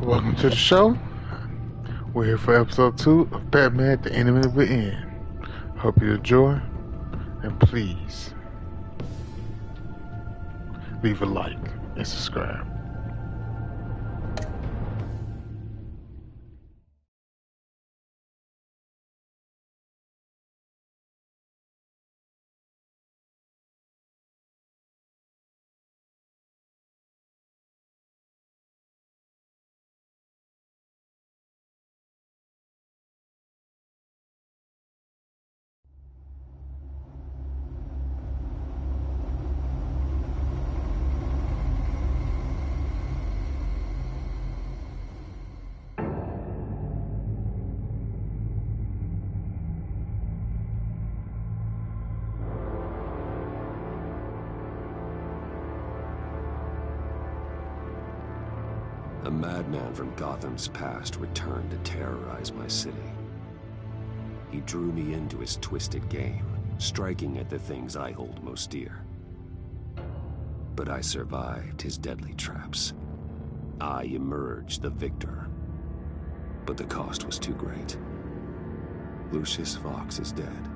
Welcome to the show. We're here for episode 2 of Batman: The Enemy Within. Hope you enjoy, and please leave a like and subscribe. A madman from Gotham's past returned to terrorize my city. He drew me into his twisted game, striking at the things I hold most dear. But I survived his deadly traps. I emerged the victor. But the cost was too great. Lucius Fox is dead.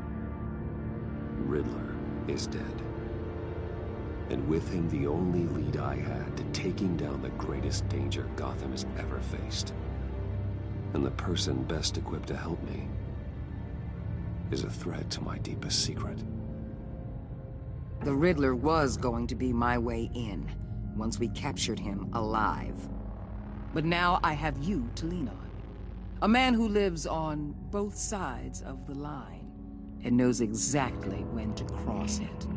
Riddler is dead. And with him the only lead I had to taking down the greatest danger Gotham has ever faced. And the person best equipped to help me is a threat to my deepest secret. The Riddler was going to be my way in, once we captured him alive. But now I have you to lean on. A man who lives on both sides of the line, and knows exactly when to cross it.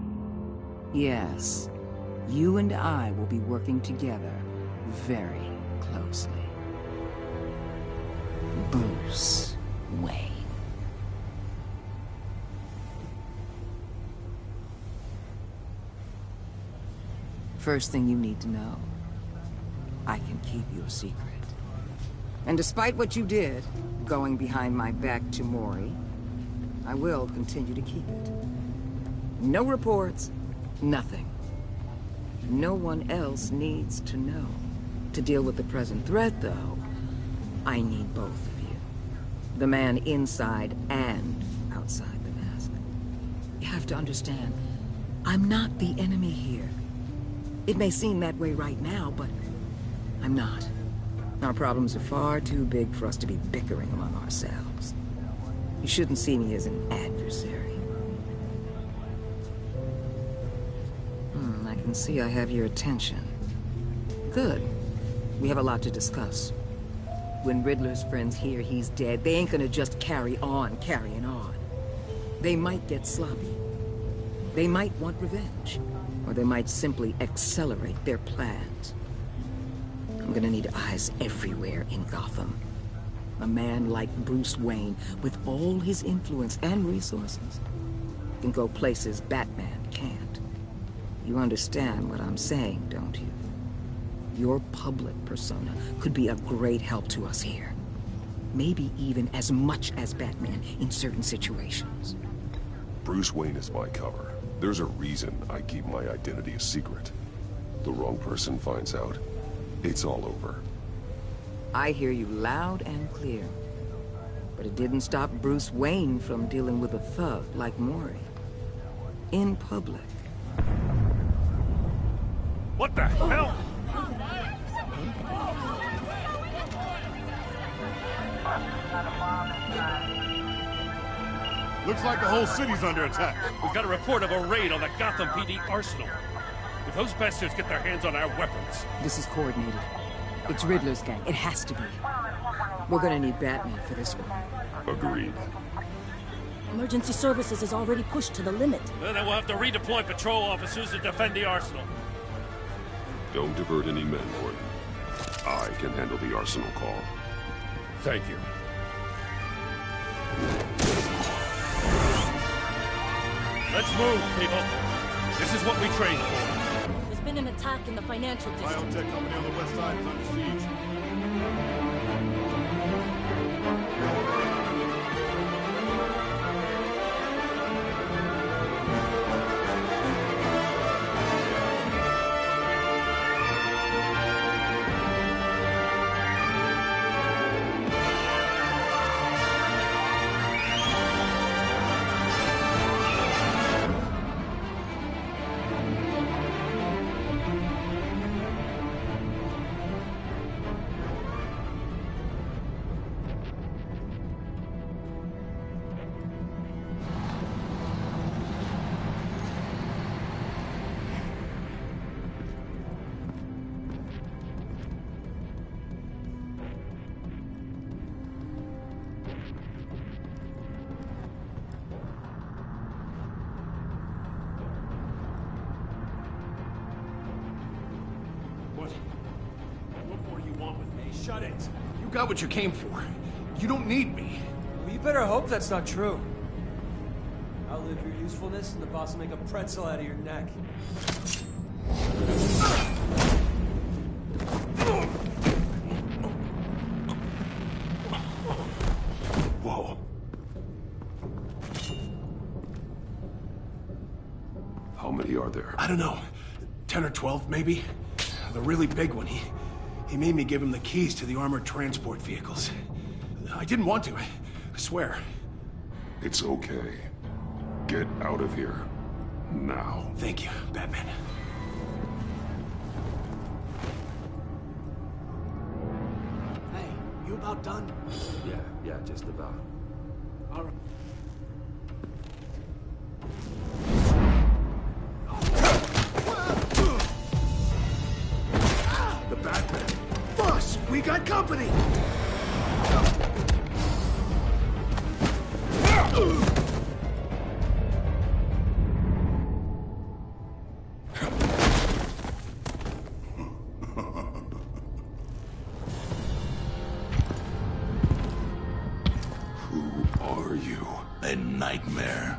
Yes, you and I will be working together very closely. Bruce Wayne. First thing you need to know, I can keep your secret. And despite what you did, going behind my back to Mori, I will continue to keep it. No reports, nothing. No one else needs to know. To deal with the present threat, though, I need both of you. The man inside and outside the mask. You have to understand, I'm not the enemy here. It may seem that way right now, but I'm not. Our problems are far too big for us to be bickering among ourselves. You shouldn't see me as an adversary. I can see I have your attention. Good. We have a lot to discuss. When Riddler's friends hear he's dead, they ain't gonna just carry on carrying on. They might get sloppy. They might want revenge. Or they might simply accelerate their plans. I'm gonna need eyes everywhere in Gotham. A man like Bruce Wayne, with all his influence and resources, can go places Batman can't. You understand what I'm saying, don't you? Your public persona could be a great help to us here. Maybe even as much as Batman in certain situations. Bruce Wayne is my cover. There's a reason I keep my identity a secret. The wrong person finds out, it's all over. I hear you loud and clear. But it didn't stop Bruce Wayne from dealing with a thug like Mori. In public. What the hell? Looks like the whole city's under attack. We've got a report of a raid on the Gotham PD arsenal. If those bastards get their hands on our weapons... This is coordinated. It's Riddler's gang. It has to be. We're gonna need Batman for this one. Agreed. Emergency services is already pushed to the limit. Then we'll have to redeploy patrol officers to defend the arsenal. Don't divert any men, Gordon. I can handle the arsenal call. Thank you. Let's move, people. This is what we trained for. There's been an attack in the financial district. Biotech company on the west side is under siege. shut it. You got what you came for. You don't need me. Well, you better hope that's not true. Outlive your usefulness, and the boss will make a pretzel out of your neck. Whoa. How many are there? I don't know. 10 or 12, maybe? The really big one, he made me give him the keys to the armored transport vehicles. I didn't want to, I swear. It's okay. Get out of here. Now. Thank you, Batman. Hey, you about done? Yeah, just about. All right. The Batman. Boss, we got company! Who are you? A nightmare.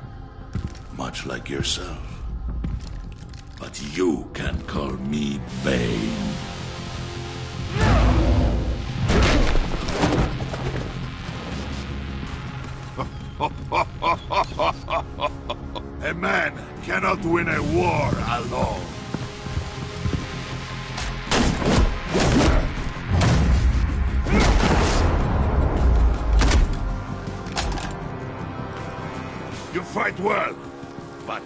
Much like yourself. But you can call me Bane. A man cannot win a war alone. You fight well, but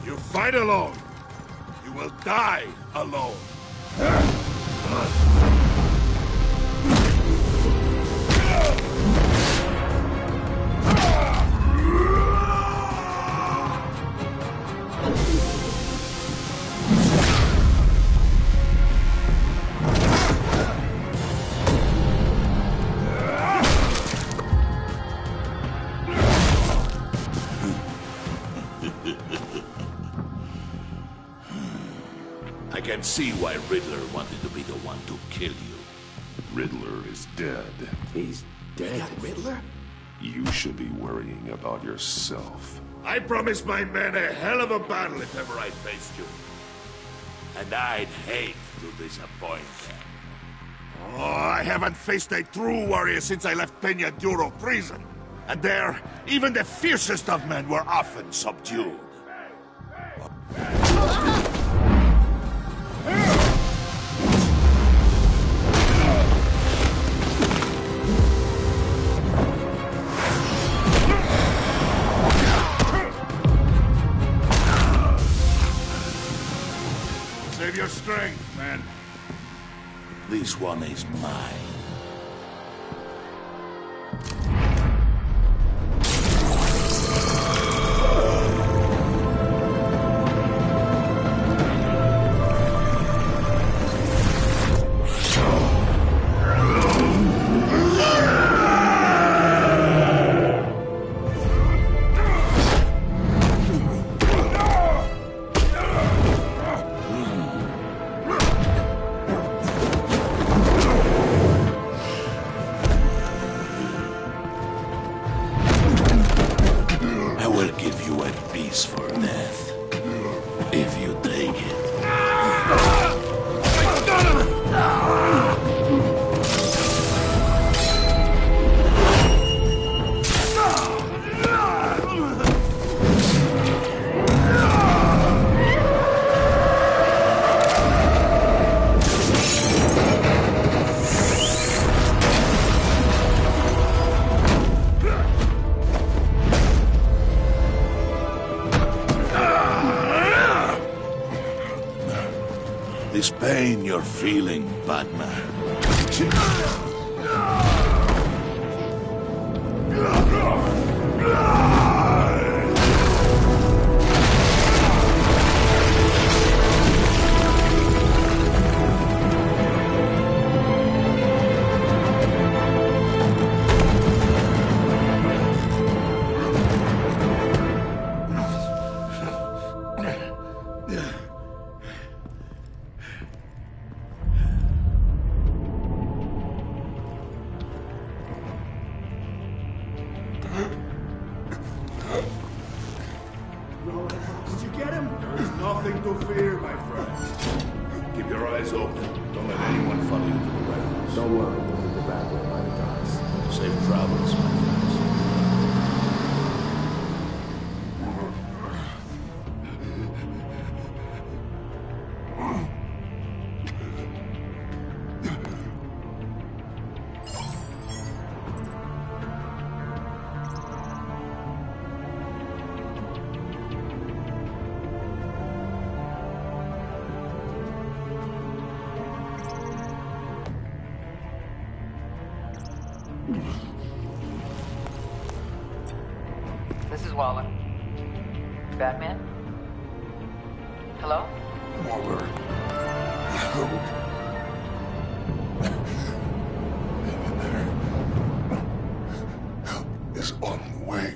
you fight alone. You will die alone. I can see why Riddler wanted to be the one to kill you. Riddler is dead. He's dead. Riddler? You should be worrying about yourself. I promised my men a hell of a battle if ever I faced you. And I'd hate to disappoint them. Oh, I haven't faced a true warrior since I left Peña Duro prison. And there, even the fiercest of men were often subdued. Save your strength, man. This one is mine. For death, if you take it. This pain you're feeling, Batman. Don't let anyone follow you to the warehouse. Don't worry, we'll lead the back way by the docks. Safe travels, my friends. This is Waller. Batman? Hello? Waller. Help is on the way.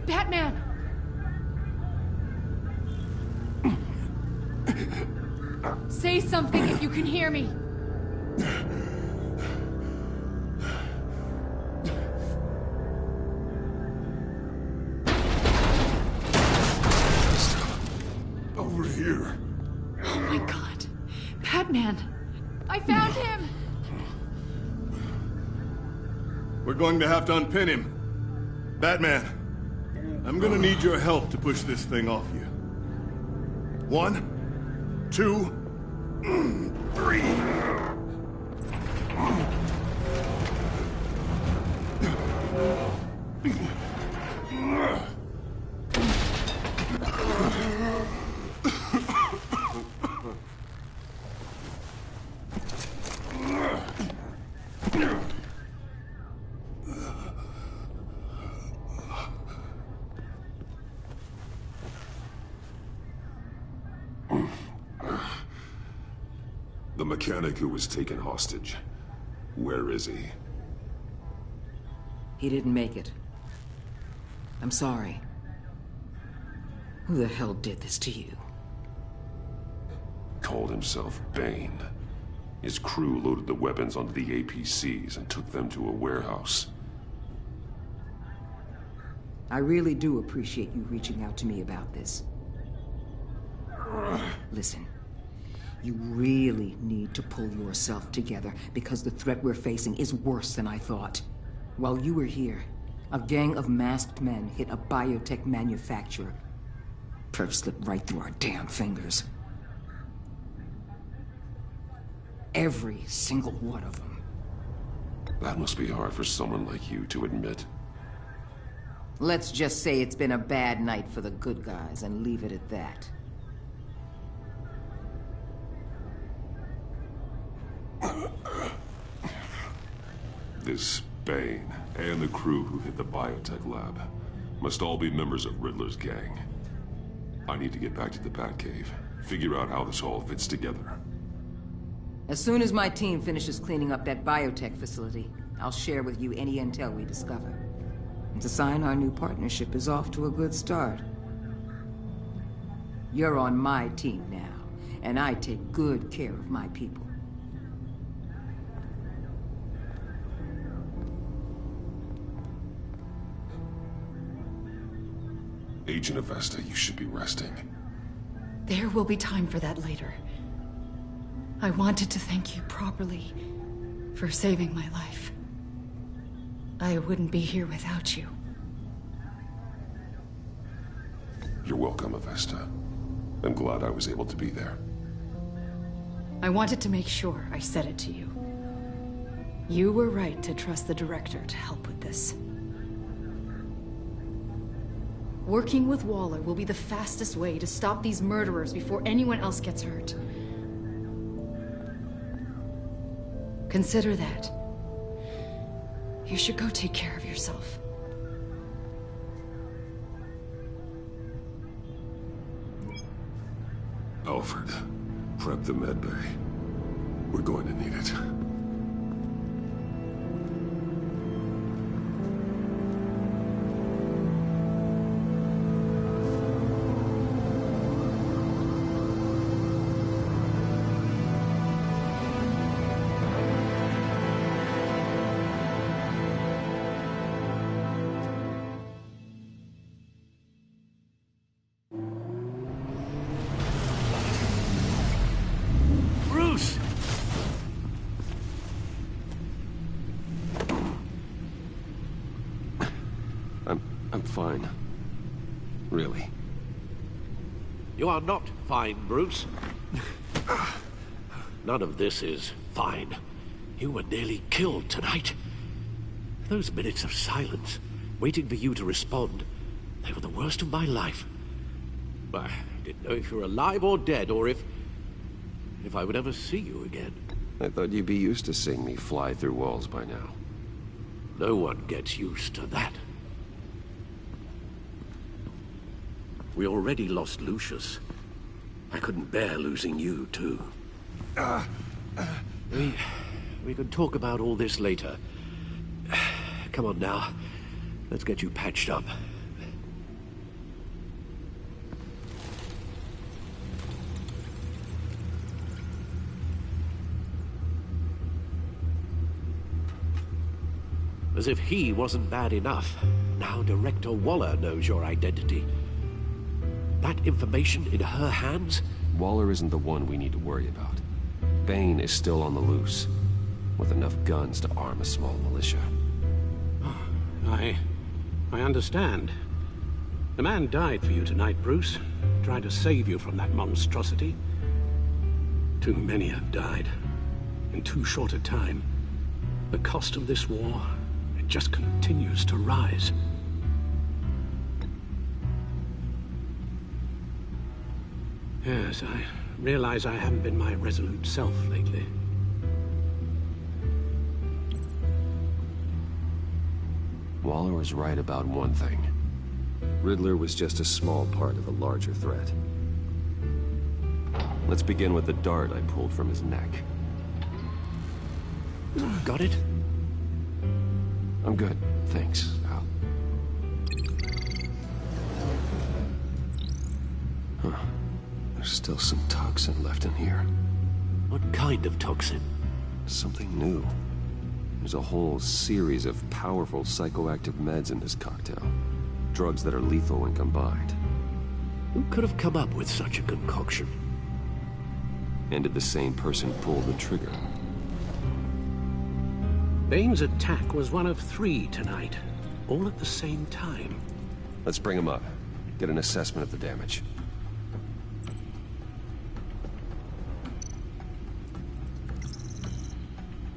Batman! Say something if you can hear me. Over here. Oh my God. Batman! I found him! We're going to have to unpin him. Batman, I'm gonna need your help to push this thing off you. 1, 2, 3. The mechanic who was taken hostage. Where is he? He didn't make it. I'm sorry. Who the hell did this to you? Called himself Bane. His crew loaded the weapons onto the APCs and took them to a warehouse. I really do appreciate you reaching out to me about this. Listen, you really need to pull yourself together because the threat we're facing is worse than I thought. While you were here, a gang of masked men hit a biotech manufacturer. Perf slipped right through our damn fingers. Every single one of them. That must be hard for someone like you to admit. Let's just say it's been a bad night for the good guys and leave it at that. This Bane and the crew who hit the biotech lab must all be members of Riddler's gang. I need to get back to the Batcave, figure out how this all fits together. As soon as my team finishes cleaning up that biotech facility, I'll share with you any intel we discover. And to sign our new partnership is off to a good start. You're on my team now, and I take good care of my people. Agent Avesta, you should be resting. There will be time for that later. I wanted to thank you properly for saving my life. I wouldn't be here without you. You're welcome, Avesta. I'm glad I was able to be there. I wanted to make sure I said it to you. You were right to trust the director to help with this. Working with Waller will be the fastest way to stop these murderers before anyone else gets hurt. Consider that. You should go take care of yourself. Alfred, prep the med bay. We're going to need it. Bruce! I'm fine. Really. You are not fine, Bruce. None of this is fine. You were nearly killed tonight. Those minutes of silence, waiting for you to respond, they were the worst of my life. I didn't know if you were alive or dead, or if I would ever see you again. I thought you'd be used to seeing me fly through walls by now. No one gets used to that. We already lost Lucius. I couldn't bear losing you, too. We can talk about all this later. Come on now. Let's get you patched up. As if he wasn't bad enough, now Director Waller knows your identity. That information in her hands? Waller isn't the one we need to worry about. Bane is still on the loose, with enough guns to arm a small militia. I understand. The man died for you tonight, Bruce. Tried to save you from that monstrosity. Too many have died. In too short a time. The cost of this war, it just continues to rise. Yes, I realize I haven't been my resolute self lately. Waller was right about one thing. Riddler was just a small part of a larger threat. Let's begin with the dart I pulled from his neck. Got it? I'm good, thanks, Al. Huh. There's still some toxin left in here. What kind of toxin? Something new. There's a whole series of powerful psychoactive meds in this cocktail. Drugs that are lethal when combined. Who could have come up with such a concoction? And did the same person pull the trigger? Bane's attack was one of 3 tonight, all at the same time. Let's bring him up. Get an assessment of the damage.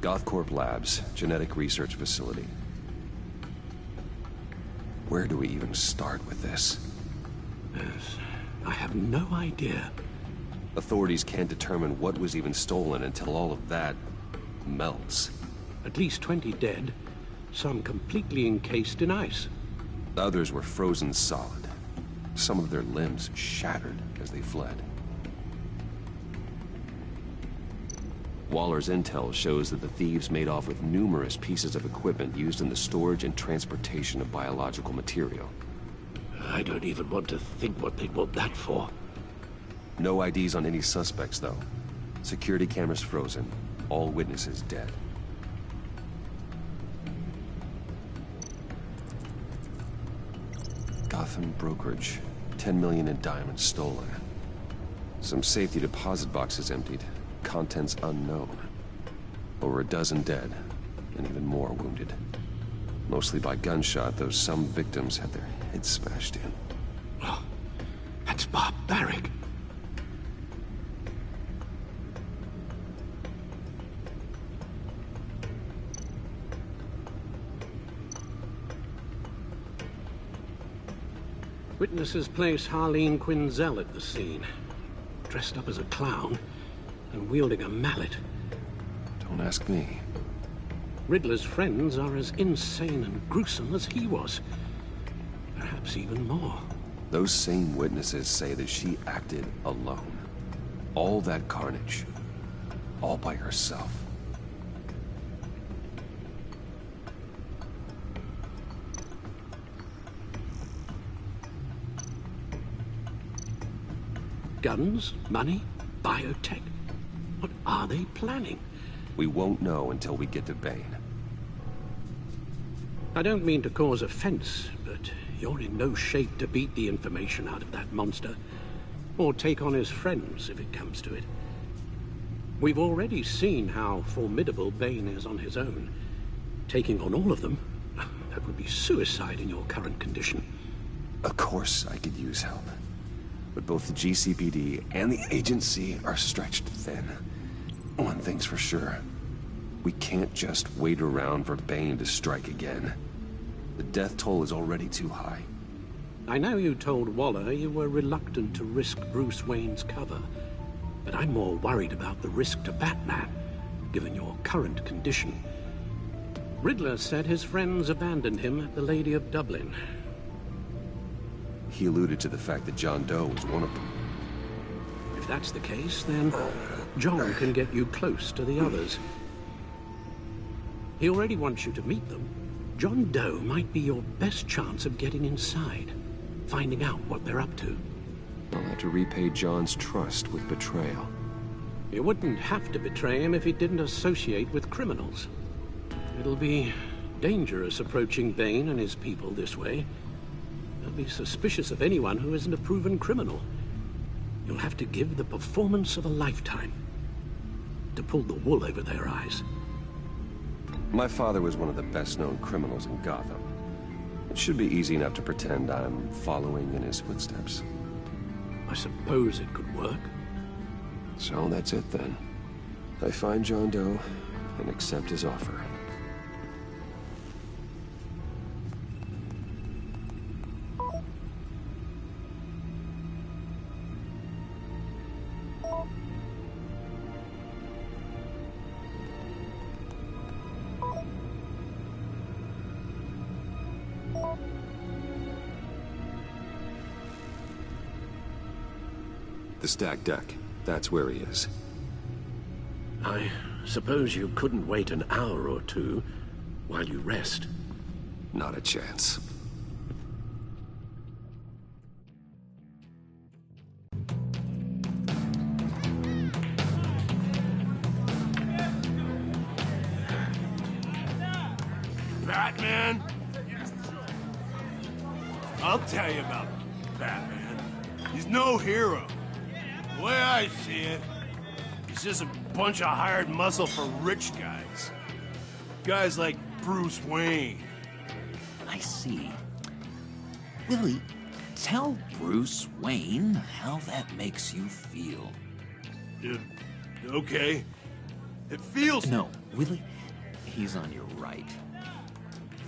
Gothcorp Labs, genetic research facility. Where do we even start with this? Yes, I have no idea. Authorities can't determine what was even stolen until all of that melts. At least 20 dead, some completely encased in ice. Others were frozen solid. Some of their limbs shattered as they fled. Waller's intel shows that the thieves made off with numerous pieces of equipment used in the storage and transportation of biological material. I don't even want to think what they'd want that for. No IDs on any suspects, though. Security cameras frozen. All witnesses dead. Gotham brokerage. 10 million in diamonds stolen. Some safety deposit boxes emptied. Contents unknown. Over a dozen dead, and even more wounded. Mostly by gunshot, though some victims had their heads smashed in. Oh, that's barbaric. Witnesses place Harleen Quinzel at the scene, dressed up as a clown and wielding a mallet. Don't ask me. Riddler's friends are as insane and gruesome as he was. Perhaps even more. Those same witnesses say that she acted alone. All that carnage. All by herself. Guns? Money? Biotech? What are they planning? We won't know until we get to Bane. I don't mean to cause offense, but you're in no shape to beat the information out of that monster. Or take on his friends, if it comes to it. We've already seen how formidable Bane is on his own. Taking on all of them, that would be suicide in your current condition. Of course I could use help. But both the GCPD and the agency are stretched thin. One thing's for sure. We can't just wait around for Bane to strike again. The death toll is already too high. I know you told Waller you were reluctant to risk Bruce Wayne's cover, but I'm more worried about the risk to Batman, given your current condition. Riddler said his friends abandoned him at the Lady of Dublin. He alluded to the fact that John Doe was one of them. If that's the case, then John can get you close to the others. He already wants you to meet them. John Doe might be your best chance of getting inside, finding out what they're up to. I'll have to repay John's trust with betrayal. You wouldn't have to betray him if he didn't associate with criminals. It'll be dangerous approaching Bane and his people this way. They'll be suspicious of anyone who isn't a proven criminal. You'll have to give the performance of a lifetime to pull the wool over their eyes. My father was one of the best-known criminals in Gotham. It should be easy enough to pretend I'm following in his footsteps. I suppose it could work. So that's it then. I find John Doe and accept his offer. The stacked deck. That's where he is. I suppose you couldn't wait an hour or two while you rest? Not a chance. Batman? I'll tell you about Batman. He's no hero. The way I see it, he's just a bunch of hired muscle for rich guys. Guys like Bruce Wayne. I see. Willie, tell Bruce Wayne how that makes you feel. Okay. It feels... No, Willie, he's on your right.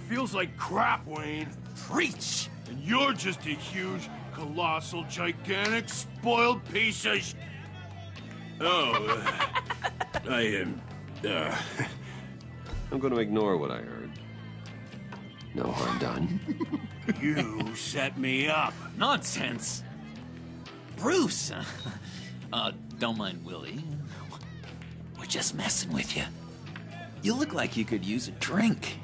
Feels like crap, Wayne. Preach! And you're just a huge, colossal, gigantic, spoiled piece of sh... Oh, I am... I'm going to ignore what I heard. No harm done. You set me up. Nonsense! Bruce! Don't mind Willie. We're just messing with you. You look like you could use a drink.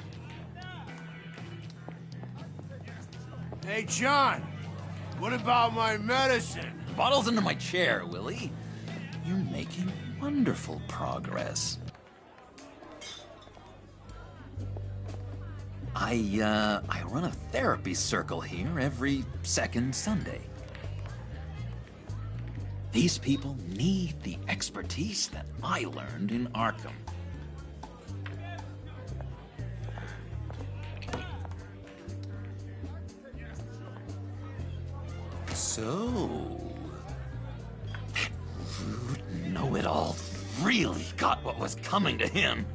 Hey, John. What about my medicine? Bottle's under my chair, Willie. You're making wonderful progress. I run a therapy circle here every second Sunday. These people need the expertise that I learned in Arkham. So... that rude know-it-all really got what was coming to him.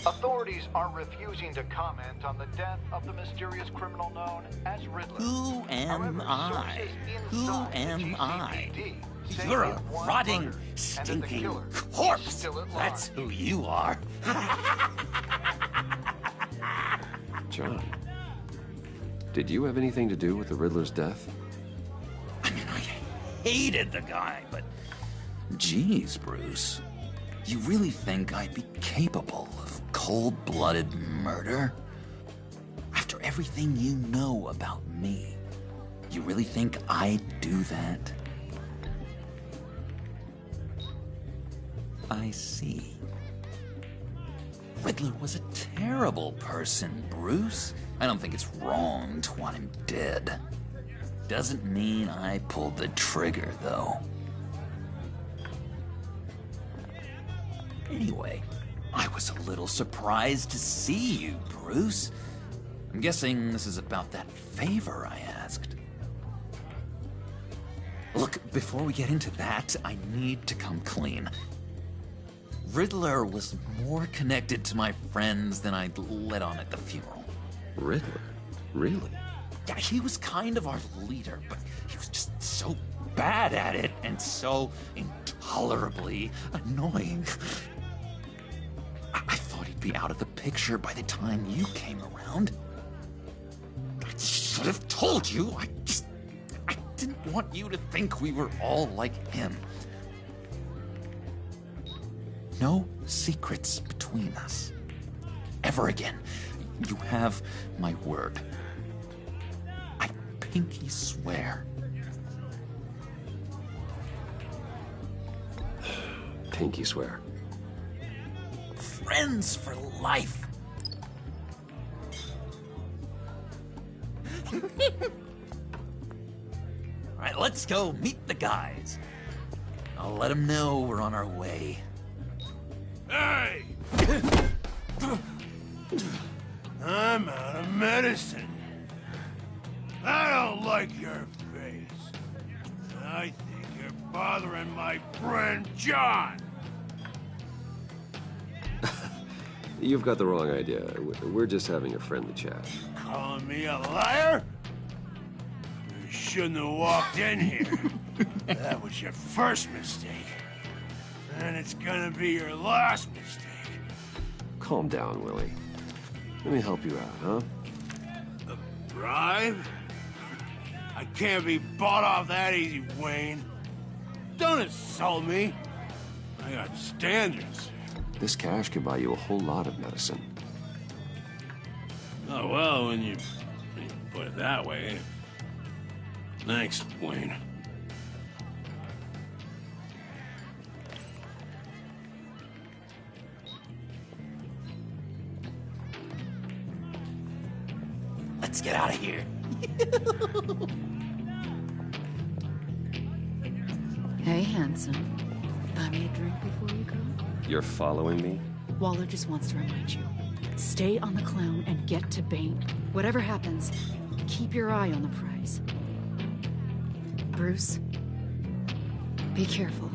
Authorities are refusing to comment on the death of the mysterious criminal known as Riddler. Who am I? Who am I? You're a rotting, stinking corpse. That's who you are. John, did you have anything to do with the Riddler's death? I mean, I hated the guy, but Geez, Bruce. You really think I'd be capable of cold-blooded murder? After everything you know about me, you really think I'd do that? I see. Riddler was a terrible person, Bruce. I don't think it's wrong to want him dead. Doesn't mean I pulled the trigger, though. Anyway, I was a little surprised to see you, Bruce. I'm guessing this is about that favor I asked. Look, before we get into that, I need to come clean. Riddler was more connected to my friends than I'd let on at the funeral. Riddler? Really? Yeah, he was kind of our leader, but he was just so bad at it and so intolerably annoying. I thought he'd be out of the picture by the time you came around. I should have told you. I didn't want you to think we were all like him. No secrets between us. Ever again. You have my word. I pinky swear. Pinky swear. Friends for life. All right, let's go meet the guys. I'll let them know we're on our way. Hey! I'm out of medicine. I don't like your face. I think you're bothering my friend John. You've got the wrong idea. We're just having a friendly chat. Calling me a liar? You shouldn't have walked in here. That was your first mistake. And it's gonna be your last mistake. Calm down, Willie. Let me help you out, huh? A bribe? I can't be bought off that easy, Wayne. Don't insult me. I got standards. This cash could buy you a whole lot of medicine. Oh, well, when you put it that way. Thanks, Wayne. Let's get out of here. Hey, handsome. Buy me a drink before you go? You're following me? Waller just wants to remind you. Stay on the clown and get to Bane. Whatever happens, keep your eye on the prize. Bruce, be careful.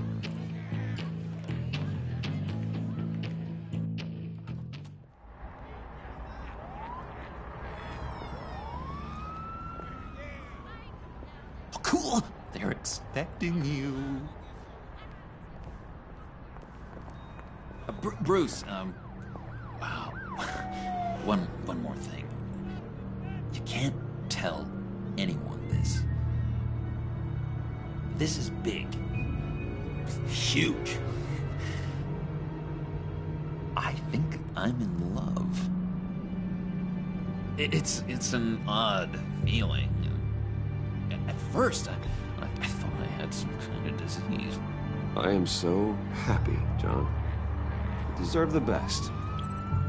Oh, cool! They're expecting you. Bruce, wow. One more thing. You can't tell anyone this. This is big. Huge. I think I'm in love. It's an odd feeling. At first, I thought I had some kind of disease. I am so happy, John. You deserve the best.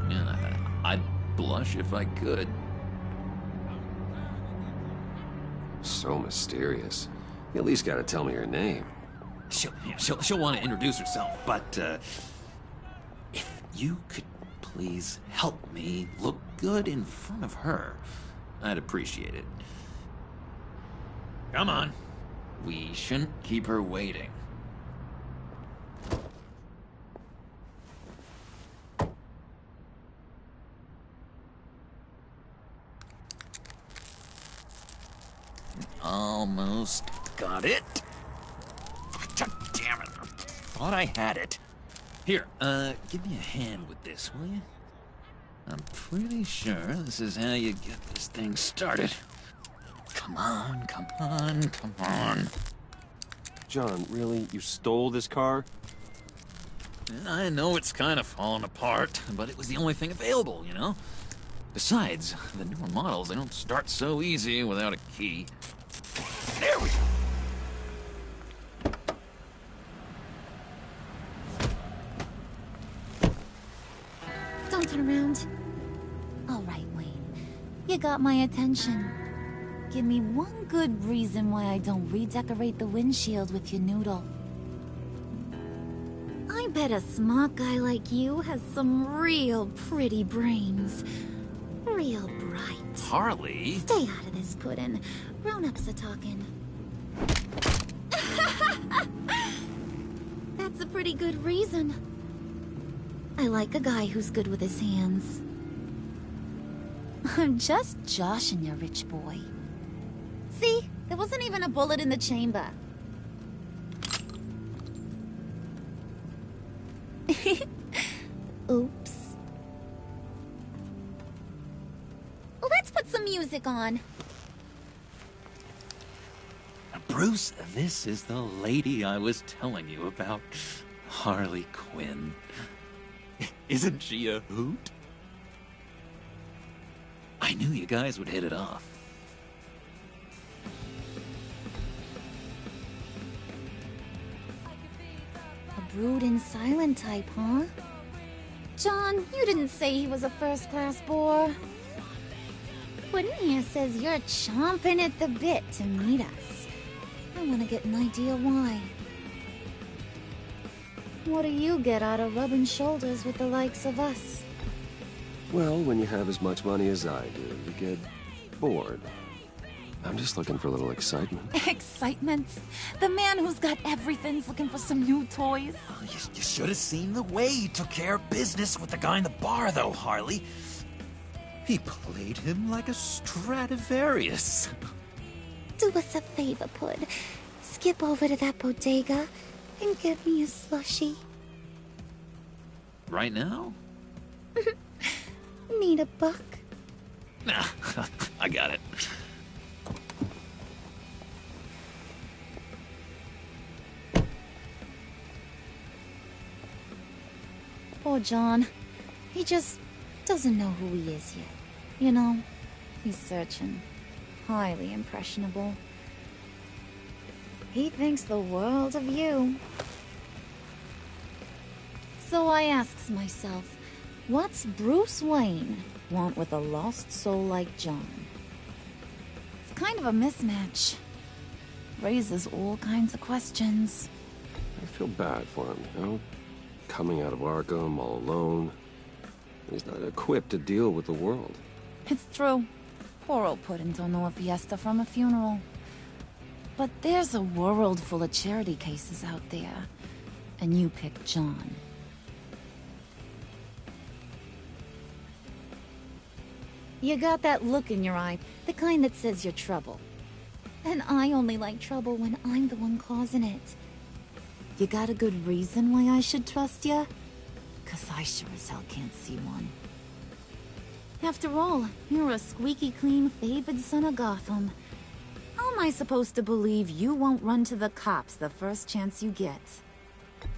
Yeah, I'd blush if I could. So mysterious. You at least gotta tell me your name. She'll want to introduce herself, but if you could please help me look good in front of her, I'd appreciate it. Come on. We shouldn't keep her waiting. Almost got it. God damn it. Thought I had it. Here, give me a hand with this, will you? I'm pretty sure this is how you get this thing started. Come on, come on, come on. John, really? You stole this car? I know it's kind of falling apart, but it was the only thing available, you know? Besides, the newer models, they don't start so easy without a key. There we go! Don't turn around. All right, Wayne. You got my attention. Give me one good reason why I don't redecorate the windshield with your noodle. I bet a smart guy like you has some real pretty brains. Real bright. Harley? Stay out of this, Puddin'. Grown-ups are talking. That's a pretty good reason. I like a guy who's good with his hands. I'm just joshing you, rich boy. See? There wasn't even a bullet in the chamber. Oops. Let's put some music on. Bruce, this is the lady I was telling you about. Harley Quinn. Isn't she a hoot? I knew you guys would hit it off. A brooding, silent type, huh? John, you didn't say he was a first-class bore. Puddin' here says you're chomping at the bit to meet us. I want to get an idea why. What do you get out of rubbing shoulders with the likes of us? Well, when you have as much money as I do, you get bored. I'm just looking for a little excitement. Excitement? The man who's got everything's looking for some new toys? You should have seen the way he took care of business with the guy in the bar, though, Harley. He played him like a Stradivarius. Do us a favor, Pud. Skip over to that bodega and get me a slushie. Right now? Need a buck? Nah, I got it. Poor John. He just doesn't know who he is yet. You know, he's searching. Highly impressionable. He thinks the world of you. So I asks myself, what's Bruce Wayne want with a lost soul like John? It's kind of a mismatch. Raises all kinds of questions. I feel bad for him, you know? Coming out of Arkham all alone. He's not equipped to deal with the world. It's true. Poor old Puddin' don't know a fiesta from a funeral. But there's a world full of charity cases out there. And you picked John. You got that look in your eye, the kind that says you're trouble. And I only like trouble when I'm the one causing it. You got a good reason why I should trust you? 'Cause I sure as hell can't see one. After all, you're a squeaky clean favored son of Gotham. How am I supposed to believe you won't run to the cops the first chance you get?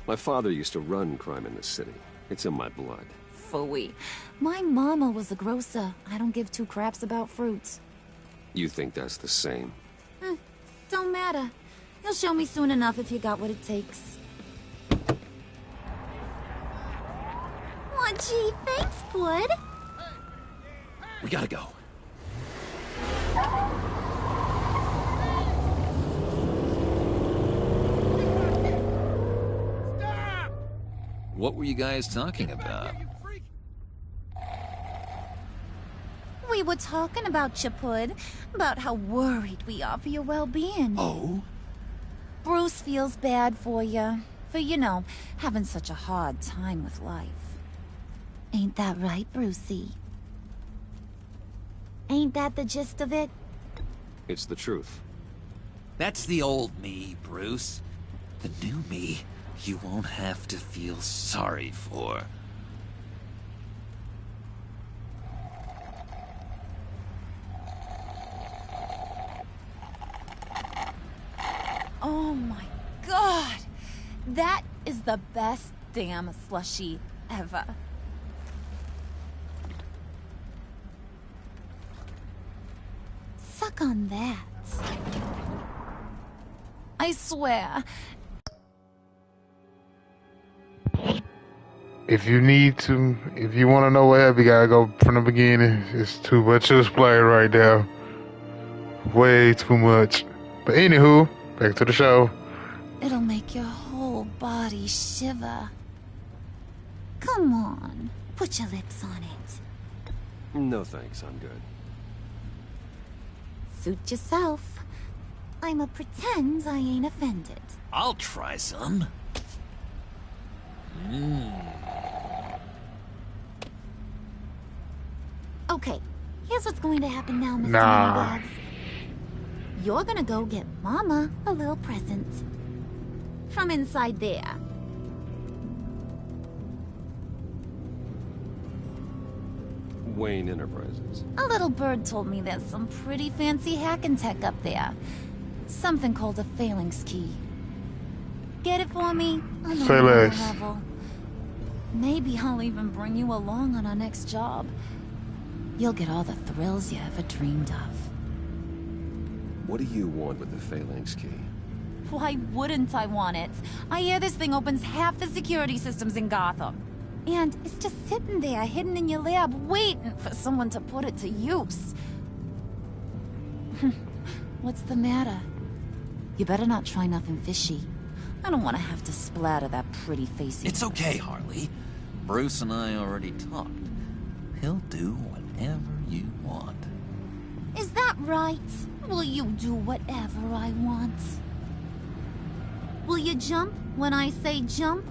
My father used to run crime in this city. It's in my blood. Phooey. My mama was a grocer. I don't give two craps about fruits. You think that's the same? Don't matter. You'll show me soon enough if you got what it takes. Aw, gee, thanks, Bud. We gotta go. What were you guys talking about? We were talking about you, Pud. About how worried we are for your well-being. Oh? Bruce feels bad for you. For, you know, having such a hard time with life. Ain't that right, Brucey? Ain't that the gist of it? It's the truth. That's the old me, Bruce. The new me, you won't have to feel sorry for. Oh my God! That is the best damn slushie ever. Suck on that. I swear. If you want to know what happened, you gotta go from the beginning. It's too much to explain right now. Way too much. But anywho, back to the show. It'll make your whole body shiver. Come on, put your lips on it. No thanks, I'm good. Suit yourself. I'ma pretend I ain't offended. I'll try some. Okay, here's what's going to happen now, Mr. Nah. Moneybags. You're gonna go get Mama a little present. From inside there. Wayne Enterprises. A little bird told me there's some pretty fancy hacking tech up there. Something called a phalanx key. Get it for me? On a Phalanx. lower level. Maybe I'll even bring you along on our next job. You'll get all the thrills you ever dreamed of. What do you want with the phalanx key? Why wouldn't I want it? I hear this thing opens half the security systems in Gotham. And it's just sitting there, hidden in your lab, waiting for someone to put it to use. What's the matter? You better not try nothing fishy. I don't want to have to splatter that pretty face. It's okay, Harley. Bruce and I already talked. He'll do whatever you want. Is that right? Will you do whatever I want? Will you jump when I say jump?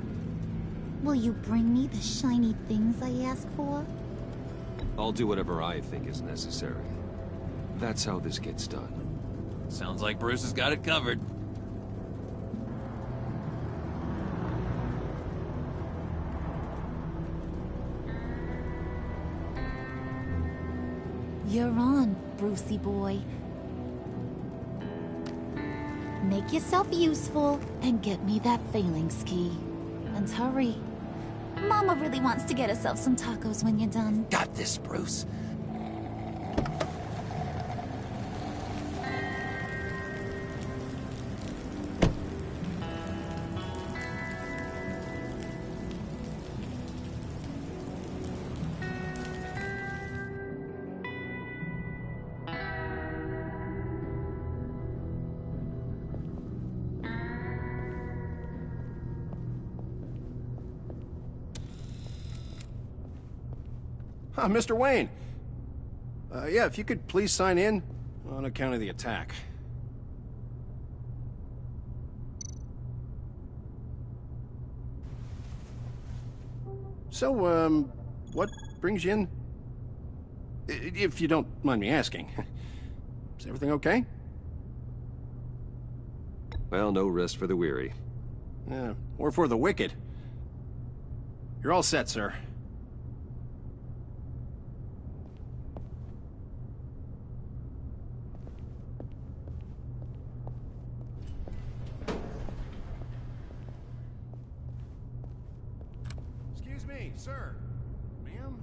Will you bring me the shiny things I ask for? I'll do whatever I think is necessary. That's how this gets done. Sounds like Bruce has got it covered. You're on, Brucey boy. Make yourself useful and get me that phalanx key. And hurry. Mama really wants to get herself some tacos when you're done. Got this, Bruce. Mr. Wayne. Yeah, if you could please sign in on account of the attack. So, what brings you in? If you don't mind me asking. Is everything okay? Well, no rest for the weary. Yeah, or for the wicked. You're all set, sir. Excuse me, sir. Ma'am,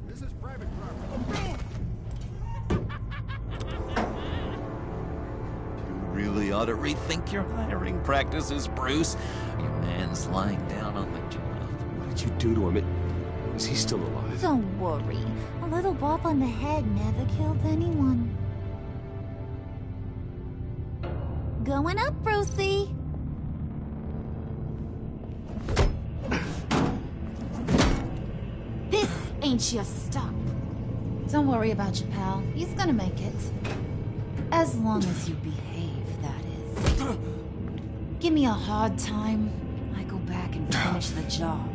this is private property. You really ought to rethink your hiring practices, Bruce. Your man's lying down on the job. What did you do to him? Is he still alive? Don't worry. A little bump on the head never killed anyone. Going up, Brucey. This ain't your stop. Don't worry about your pal. He's gonna make it. As long as you behave, that is. Give me a hard time, I go back and finish the job.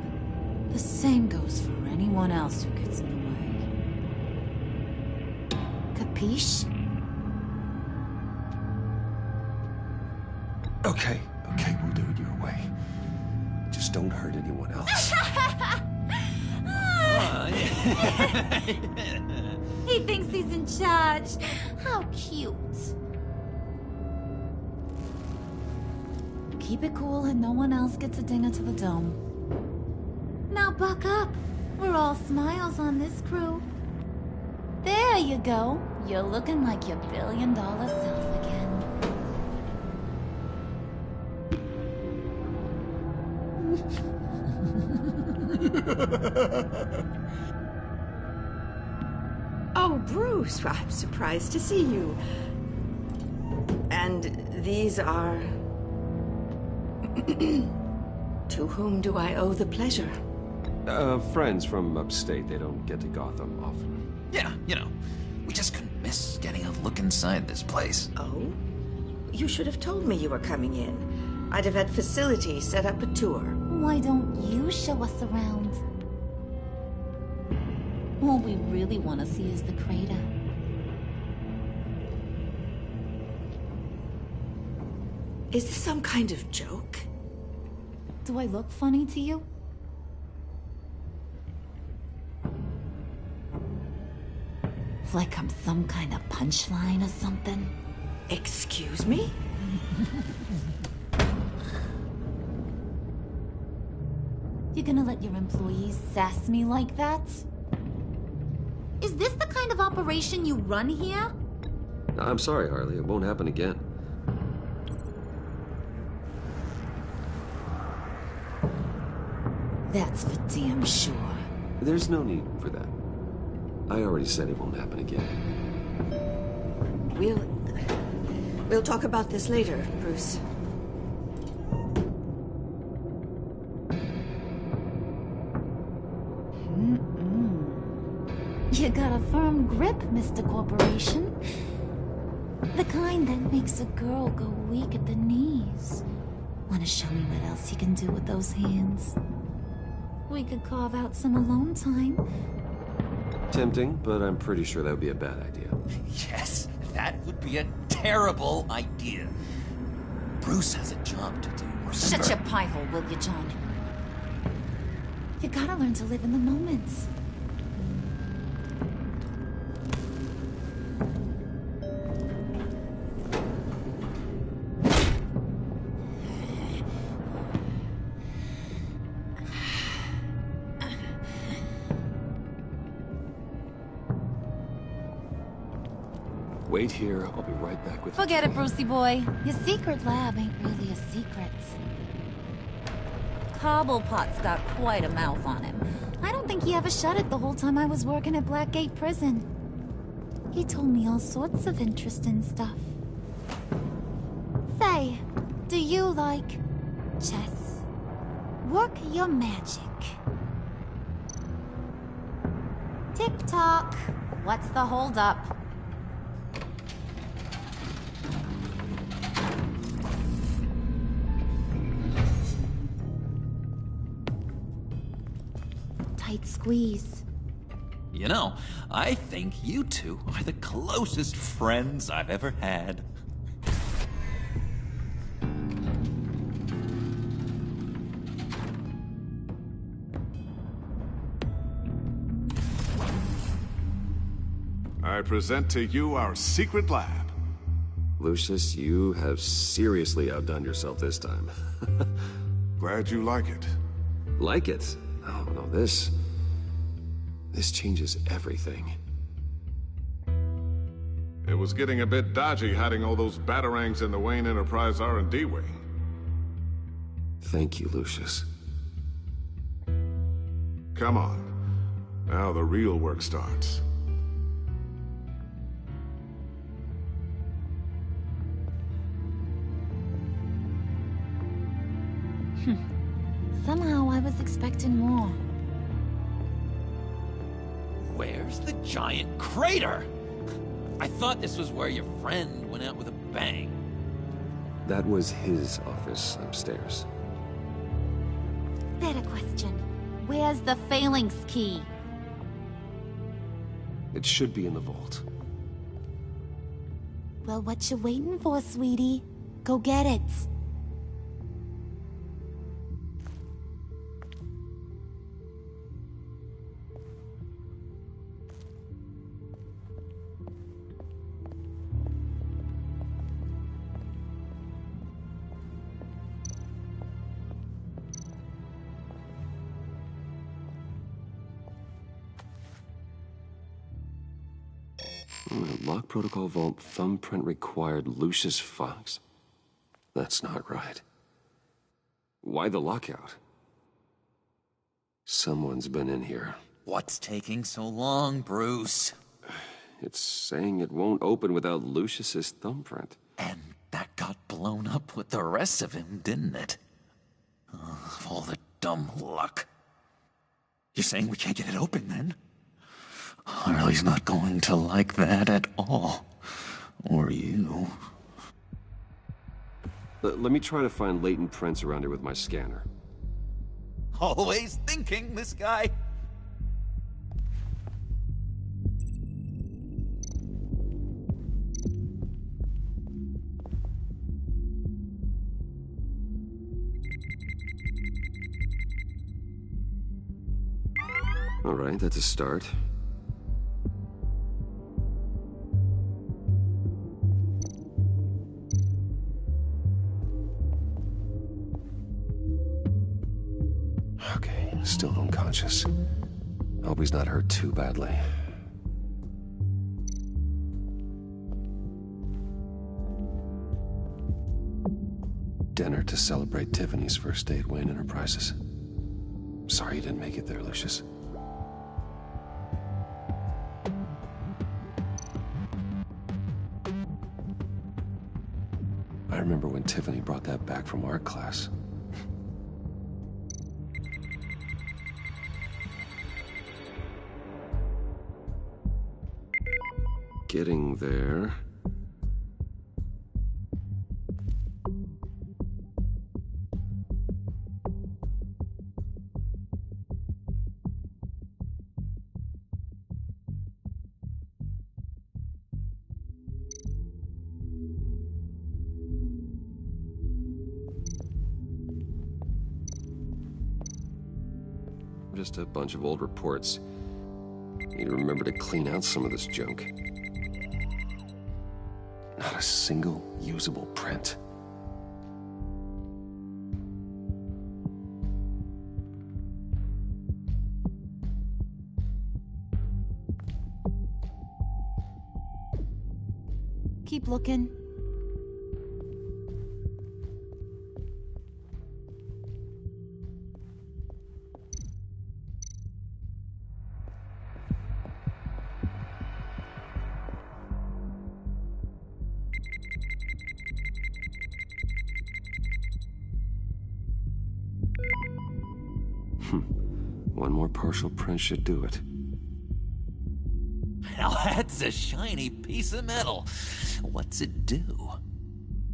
The same goes for anyone else who gets in the way. Capiche? Okay, we'll do it your way. Just don't hurt anyone else. He thinks he's in charge. How cute. Keep it cool and no one else gets a dinger to the dome. Now buck up. We're all smiles on this crew. There you go. You're looking like your billion-dollar self again. Oh, Bruce, I'm surprised to see you. And these are... To whom do I owe the pleasure? Friends from upstate. They don't get to Gotham often. Yeah, you know, we just couldn't miss getting a look inside this place. Oh? You should have told me you were coming in. I'd have had facilities set up a tour. Why don't you show us around? All we really want to see is the crater. Is this some kind of joke? Do I look funny to you? Like I'm some kind of punchline or something? Excuse me? You're gonna let your employees sass me like that? Is this the kind of operation you run here? I'm sorry, Harley. It won't happen again. That's for damn sure. There's no need for that. I already said it won't happen again. We'll talk about this later, Bruce. You got a firm grip, Mr. Corporation. The kind that makes a girl go weak at the knees. Wanna show me what else you can do with those hands? We could carve out some alone time. Tempting, but I'm pretty sure that would be a bad idea. Yes, that would be a terrible idea. Bruce has a job to do. Shut your pie hole, will you, John? You gotta learn to live in the moment. Wait here. I'll be right back with... Forget it, Brucey boy. Your secret lab ain't really a secret. Cobblepot's got quite a mouth on him. I don't think he ever shut it the whole time I was working at Blackgate Prison. He told me all sorts of interesting stuff. Say, do you like chess? Work your magic. Tick-tock. What's the holdup? Tight squeeze. You know, I think you two are the closest friends I've ever had. I present to you our secret lab. Lucius, you have seriously outdone yourself this time. Glad you like it. Like it? Oh, no, this changes everything. It was getting a bit dodgy hiding all those batarangs in the Wayne Enterprise R&D wing. Thank you, Lucius. Come on. Now the real work starts. Somehow I was expecting more. Where's the giant crater? I thought this was where your friend went out with a bang. That was his office upstairs. Better question. Where's the phalanx key? It should be in the vault. Well, what you waiting for, sweetie? Go get it. Lock protocol vault thumbprint required Lucius Fox. That's not right. Why the lockout? Someone's been in here. What's taking so long, Bruce? It's saying it won't open without Lucius's thumbprint. And that got blown up with the rest of him, didn't it? All the dumb luck. You're saying we can't get it open, then? Harley's not going to like that at all. Or you. Let me try to find latent prints around here with my scanner. Always thinking, this guy. All right, that's a start. Okay, still unconscious. Hope he's not hurt too badly. Dinner to celebrate Tiffany's first day at Wayne Enterprises. Sorry you didn't make it there, Lucius. I remember when Tiffany brought that back from art class. Getting there. Just a bunch of old reports. Need to remember to clean out some of this junk. Not a single usable print. Keep looking. One more partial print should do it. Now that's a shiny piece of metal. What's it do?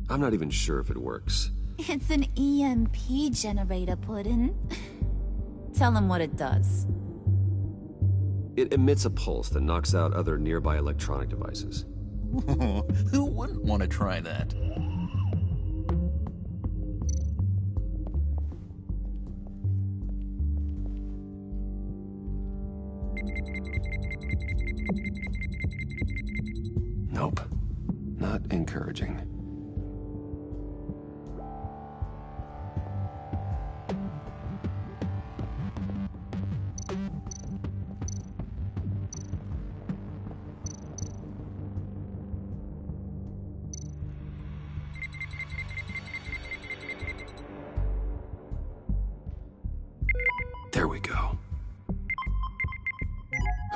I'm not even sure if it works. It's an EMP generator, Puddin'. Tell him what it does. It emits a pulse that knocks out other nearby electronic devices. Who wouldn't want to try that? Nope. Not encouraging. There we go.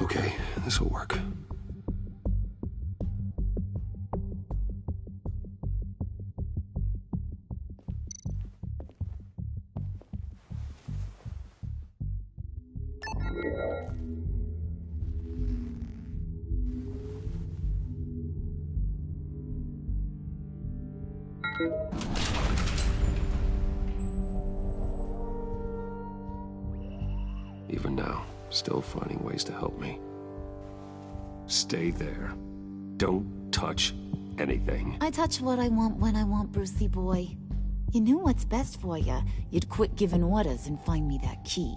Okay, this will work. Even now, still finding ways to help me. Stay there. Don't touch anything. I touch what I want when I want, Brucey boy. You knew what's best for you. You'd quit giving orders and find me that key.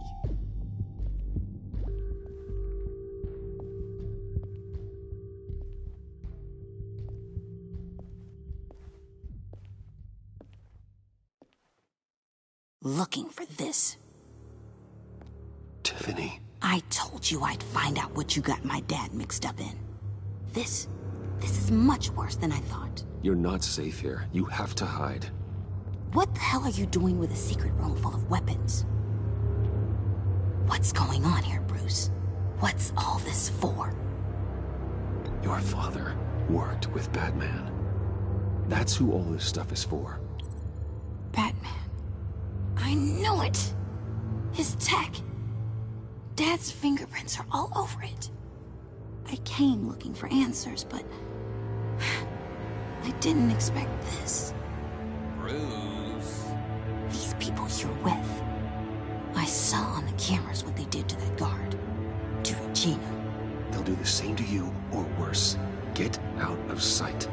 Looking for this. Tiffany. I told you I'd find out what you got my dad mixed up in. This is much worse than I thought. You're not safe here. You have to hide. What the hell are you doing with a secret room full of weapons? What's going on here, Bruce? What's all this for? Your father worked with Batman. That's who all this stuff is for. Batman. I knew it! His tech. Dad's fingerprints are all over it. I came looking for answers, but I didn't expect this. Bruce. These people you're with. I saw on the cameras what they did to that guard. To Regina. They'll do the same to you, or worse. Get out of sight.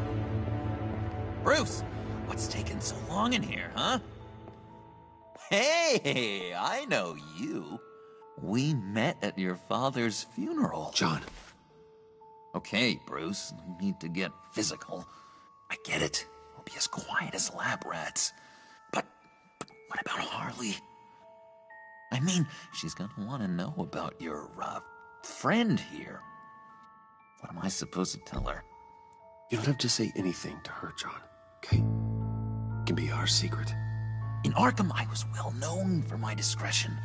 Bruce, what's taking so long in here, huh? Hey, I know you. We met at your father's funeral. John. Okay, Bruce, no need to get physical. I get it. We'll be as quiet as lab rats. But what about Harley? I mean, she's gonna want to know about your, friend here. What am I supposed to tell her? You don't have to say anything to her, John, okay? It can be our secret. In Arkham, I was well known for my discretion.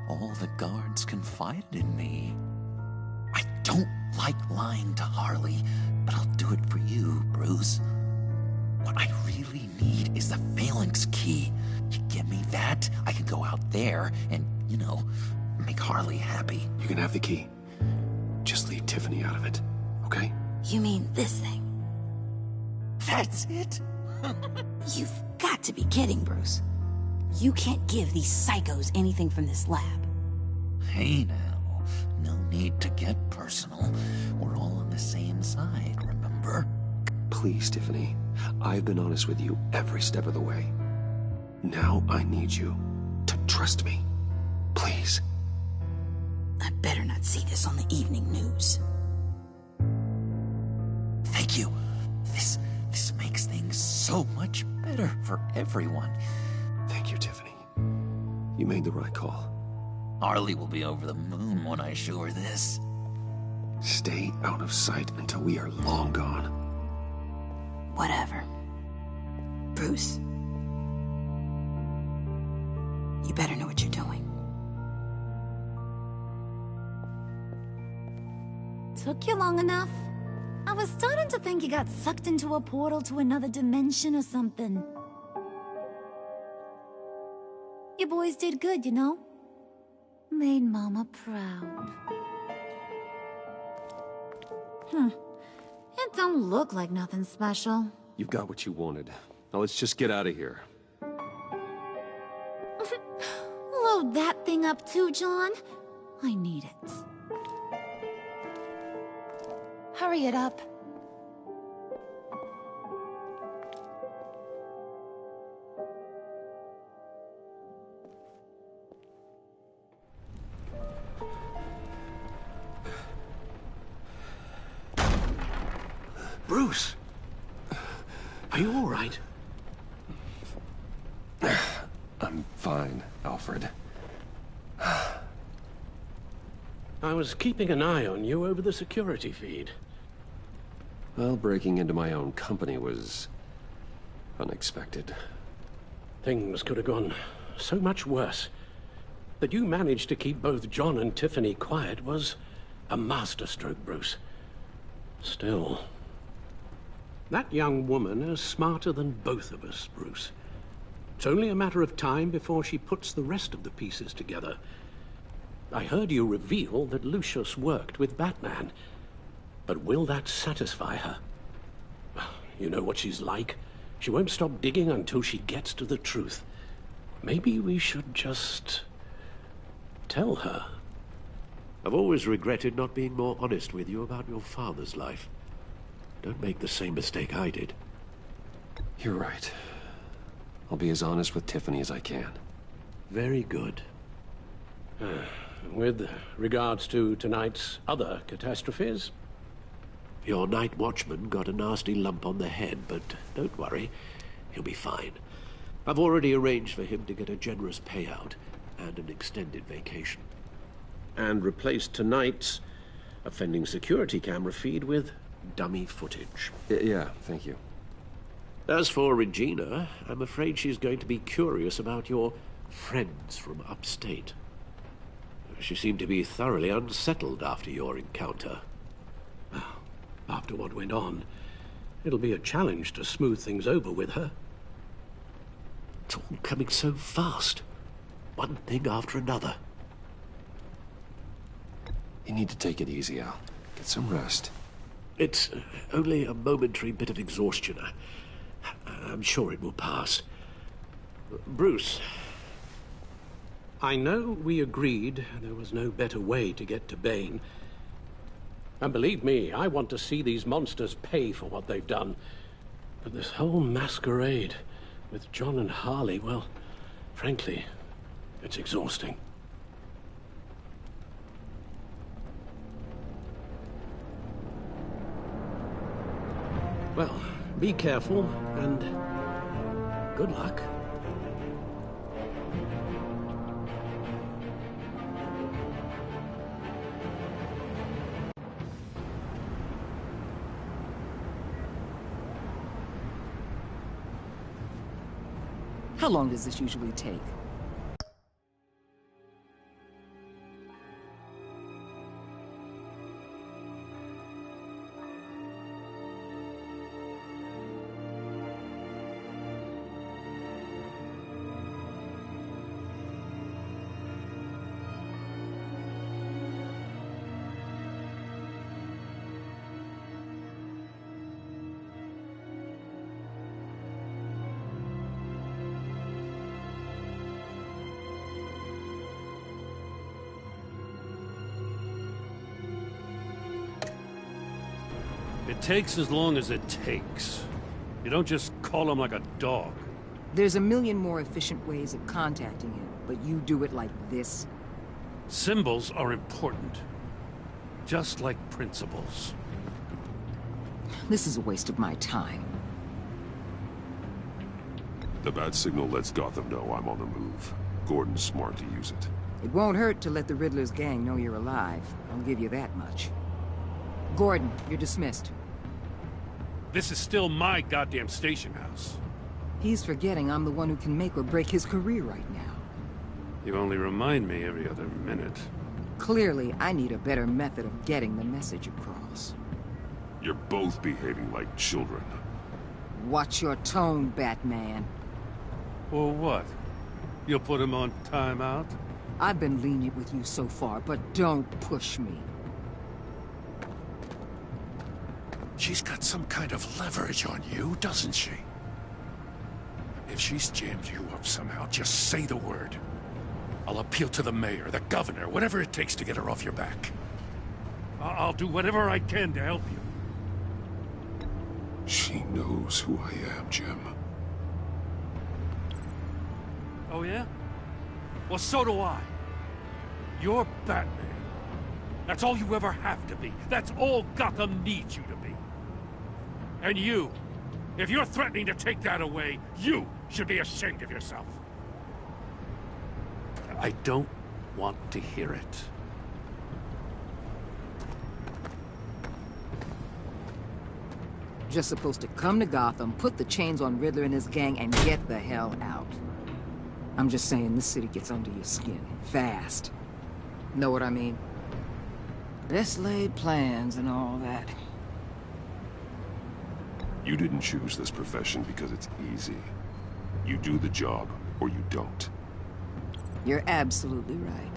All the guards confided in me. I don't like lying to Harley, but I'll do it for you, Bruce. What I really need is the Phalanx key. You give me that, I can go out there and, make Harley happy. You can have the key. Just leave Tiffany out of it, okay? You mean this thing? That's it? You've got to be kidding, Bruce. You can't give these psychos anything from this lab. Hey now, no need to get personal. We're all on the same side, remember? Please, Tiffany. I've been honest with you every step of the way. Now I need you to trust me. Please. I better not see this on the evening news. Thank you. This makes things so much better for everyone. Thank you, Tiffany. You made the right call. Harley will be over the moon when I show her this. Stay out of sight until we are long gone. Whatever. Bruce. You better know what you're doing. Took you long enough? I was starting to think you got sucked into a portal to another dimension or something. You boys did good, you know? Made Mama proud. It don't look like nothing special. You've got what you wanted. Now let's just get out of here. Load that thing up too, John. I need it. Hurry it up. Bruce! Are you all right? I'm fine, Alfred. I was keeping an eye on you over the security feed. Well, breaking into my own company was unexpected. Things could have gone so much worse. That you managed to keep both John and Tiffany quiet was a masterstroke, Bruce. Still, that young woman is smarter than both of us, Bruce. It's only a matter of time before she puts the rest of the pieces together. I heard you reveal that Lucius worked with Batman. But will that satisfy her? You know what she's like. She won't stop digging until she gets to the truth. Maybe we should just tell her. I've always regretted not being more honest with you about your father's life. Don't make the same mistake I did. You're right. I'll be as honest with Tiffany as I can. Very good. With regards to tonight's other catastrophes? Your night watchman got a nasty lump on the head, but don't worry, he'll be fine. I've already arranged for him to get a generous payout and an extended vacation. And replaced tonight's offending security camera feed with dummy footage. Yeah, thank you. As for Regina, I'm afraid she's going to be curious about your friends from upstate. She seemed to be thoroughly unsettled after your encounter. Well, after what went on, it'll be a challenge to smooth things over with her. It's all coming so fast. One thing after another. You need to take it easy, Al. Get some rest. It's only a momentary bit of exhaustion. I'm sure it will pass. Bruce. I know we agreed there was no better way to get to Bane. And believe me, I want to see these monsters pay for what they've done. But this whole masquerade with John and Harley, well, frankly, it's exhausting. Well, be careful, and good luck. How long does this usually take? It takes as long as it takes. You don't just call him like a dog. There's a million more efficient ways of contacting him, but you do it like this? Symbols are important. Just like principles. This is a waste of my time. The bat signal lets Gotham know I'm on the move. Gordon's smart to use it. It won't hurt to let the Riddler's gang know you're alive. I'll give you that much. Gordon, you're dismissed. This is still my goddamn station house. He's forgetting I'm the one who can make or break his career right now. You only remind me every other minute. Clearly, I need a better method of getting the message across. You're both behaving like children. Watch your tone, Batman. Or what? You'll put him on timeout? I've been lenient with you so far, but don't push me. She's got some kind of leverage on you, doesn't she? If she's jammed you up somehow, just say the word. I'll appeal to the mayor, the governor, whatever it takes to get her off your back. I'll do whatever I can to help you. She knows who I am, Jim. Oh yeah? Well, so do I. You're Batman. That's all you ever have to be. That's all Gotham needs you to be. And you, if you're threatening to take that away, you should be ashamed of yourself. I don't want to hear it. Just supposed to come to Gotham, put the chains on Riddler and his gang, and get the hell out. I'm just saying, this city gets under your skin. Fast. Know what I mean? Best laid plans and all that. You didn't choose this profession because it's easy. You do the job, or you don't. You're absolutely right.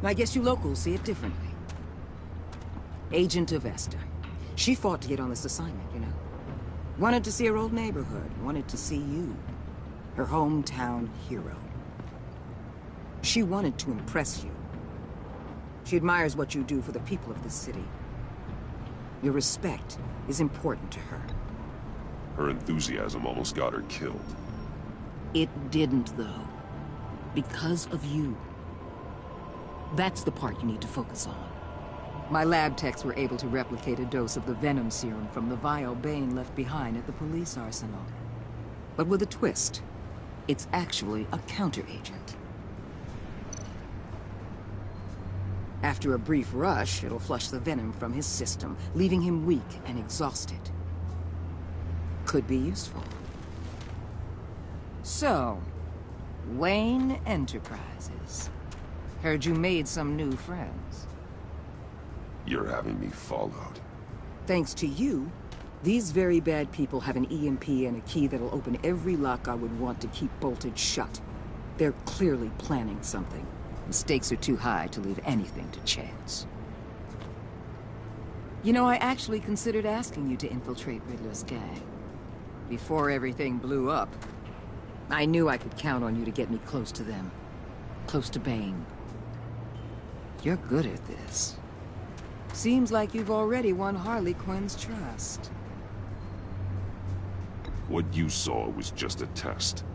I guess you locals see it differently. Agent of Esther. She fought to get on this assignment, you know. Wanted to see her old neighborhood. Wanted to see you. Her hometown hero. She wanted to impress you. She admires what you do for the people of this city. Your respect is important to her. Her enthusiasm almost got her killed. It didn't, though. Because of you. That's the part you need to focus on. My lab techs were able to replicate a dose of the venom serum from the vial Bane left behind at the police arsenal. But with a twist. It's actually a counteragent. After a brief rush, it'll flush the venom from his system, leaving him weak and exhausted. Could be useful. So, Wayne Enterprises. Heard you made some new friends. You're having me followed. Thanks to you, these very bad people have an EMP and a key that'll open every lock I would want to keep bolted shut. They're clearly planning something. The stakes are too high to leave anything to chance. You know, I actually considered asking you to infiltrate Riddler's gang. Before everything blew up, I knew I could count on you to get me close to them. Close to Bane. You're good at this. Seems like you've already won Harley Quinn's trust. What you saw was just a test.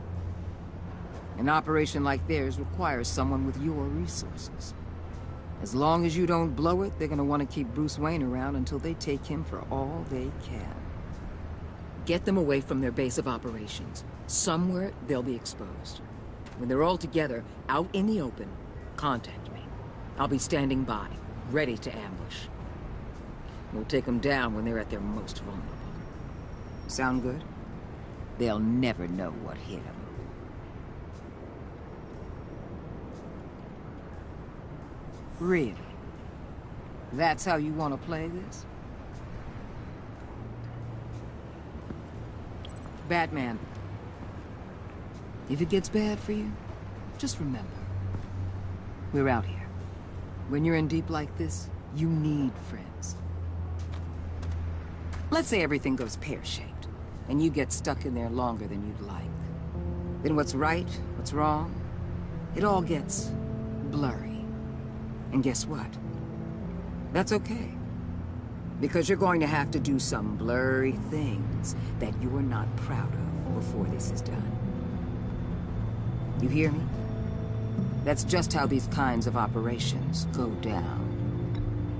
An operation like theirs requires someone with your resources. As long as you don't blow it, they're gonna want to keep Bruce Wayne around until they take him for all they can. Get them away from their base of operations. Somewhere they'll be exposed. When they're all together, out in the open, contact me. I'll be standing by, ready to ambush. We'll take them down when they're at their most vulnerable. Sound good? They'll never know what hit them. Really? That's how you want to play this? Batman. If it gets bad for you, just remember. We're out here. When you're in deep like this, you need friends. Let's say everything goes pear-shaped, and you get stuck in there longer than you'd like. Then what's right, what's wrong, it all gets blurry. And guess what? That's okay. Because you're going to have to do some blurry things that you're not proud of before this is done. You hear me? That's just how these kinds of operations go down.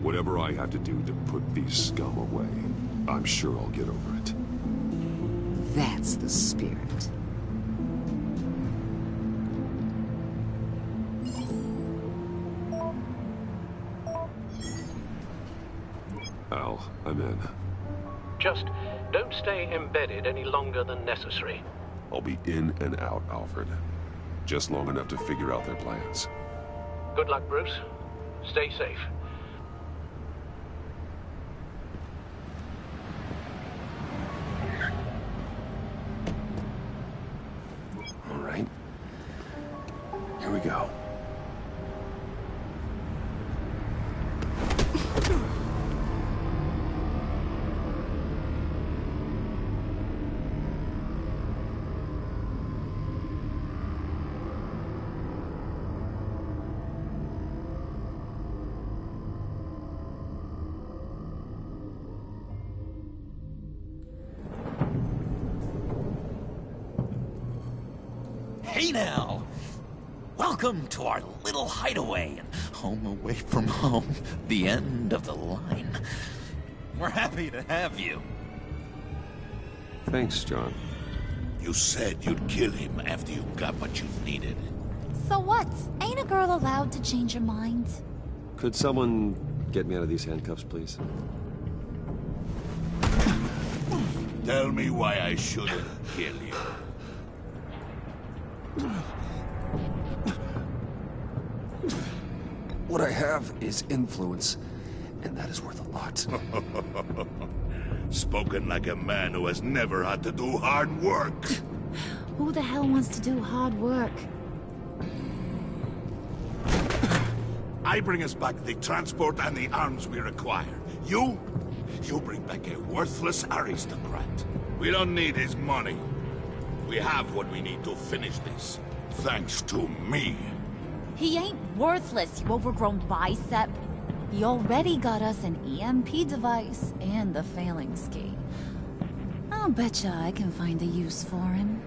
Whatever I have to do to put these scum away, I'm sure I'll get over it. That's the spirit. Al, I'm in. Just don't stay embedded any longer than necessary. I'll be in and out, Alfred. Just long enough to figure out their plans. Good luck, Bruce. Stay safe. All right. Here we go. Hey now! Welcome to our little hideaway and home away from home, the end of the line. We're happy to have you. Thanks, John. You said you'd kill him after you got what you needed. So what? Ain't a girl allowed to change her mind? Could someone get me out of these handcuffs, please? Tell me why I shouldn't kill you. What I have is influence, and that is worth a lot. Spoken like a man who has never had to do hard work. Who the hell wants to do hard work? I bring us back the transport and the arms we require. You bring back a worthless aristocrat. We don't need his money. We have what we need to finish this. Thanks to me. He ain't worthless, you overgrown bicep. He already got us an EMP device and the failing ski. I'll betcha I can find a use for him.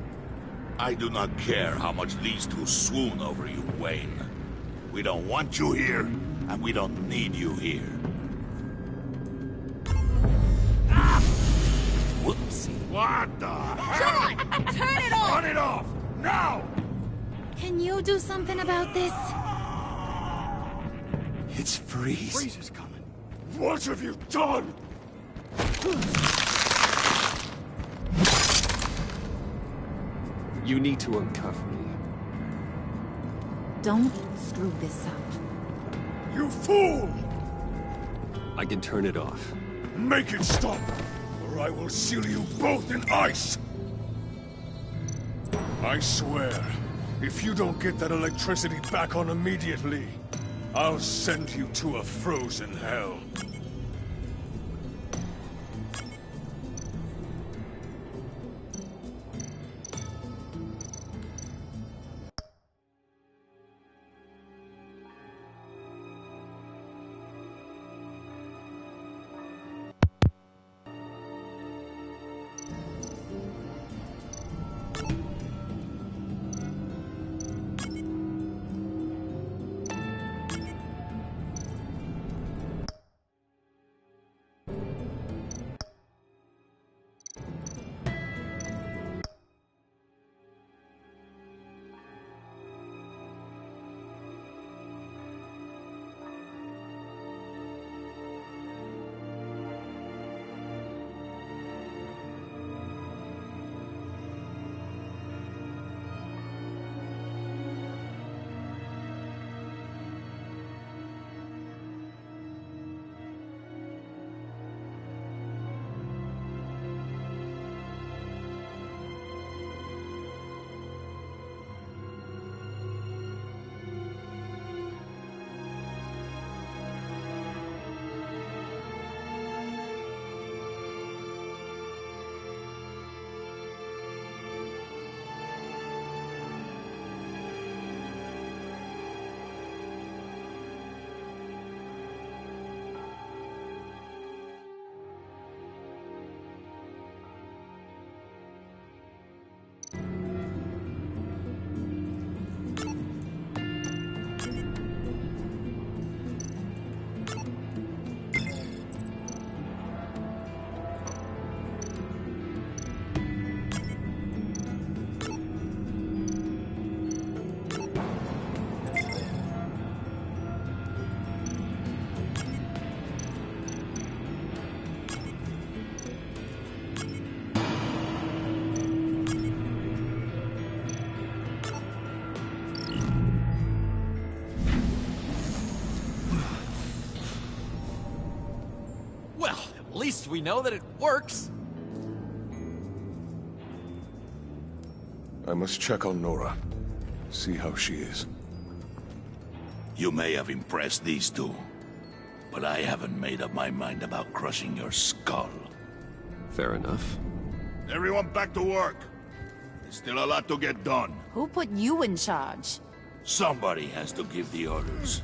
I do not care how much these two swoon over you, Wayne. We don't want you here, and we don't need you here. Whoopsie. What the hell? John! Turn it off! Turn it off! Now! Can you do something about this? It's Freeze. Freeze is coming. What have you done? You need to uncuff me. Don't screw this up. You fool! I can turn it off. Make it stop, or I will seal you both in ice! I swear, if you don't get that electricity back on immediately, I'll send you to a frozen hell. At least we know that it works. I must check on Nora. See how she is. You may have impressed these two, but I haven't made up my mind about crushing your skull. Fair enough. Everyone back to work. There's still a lot to get done. Who put you in charge? Somebody has to give the orders.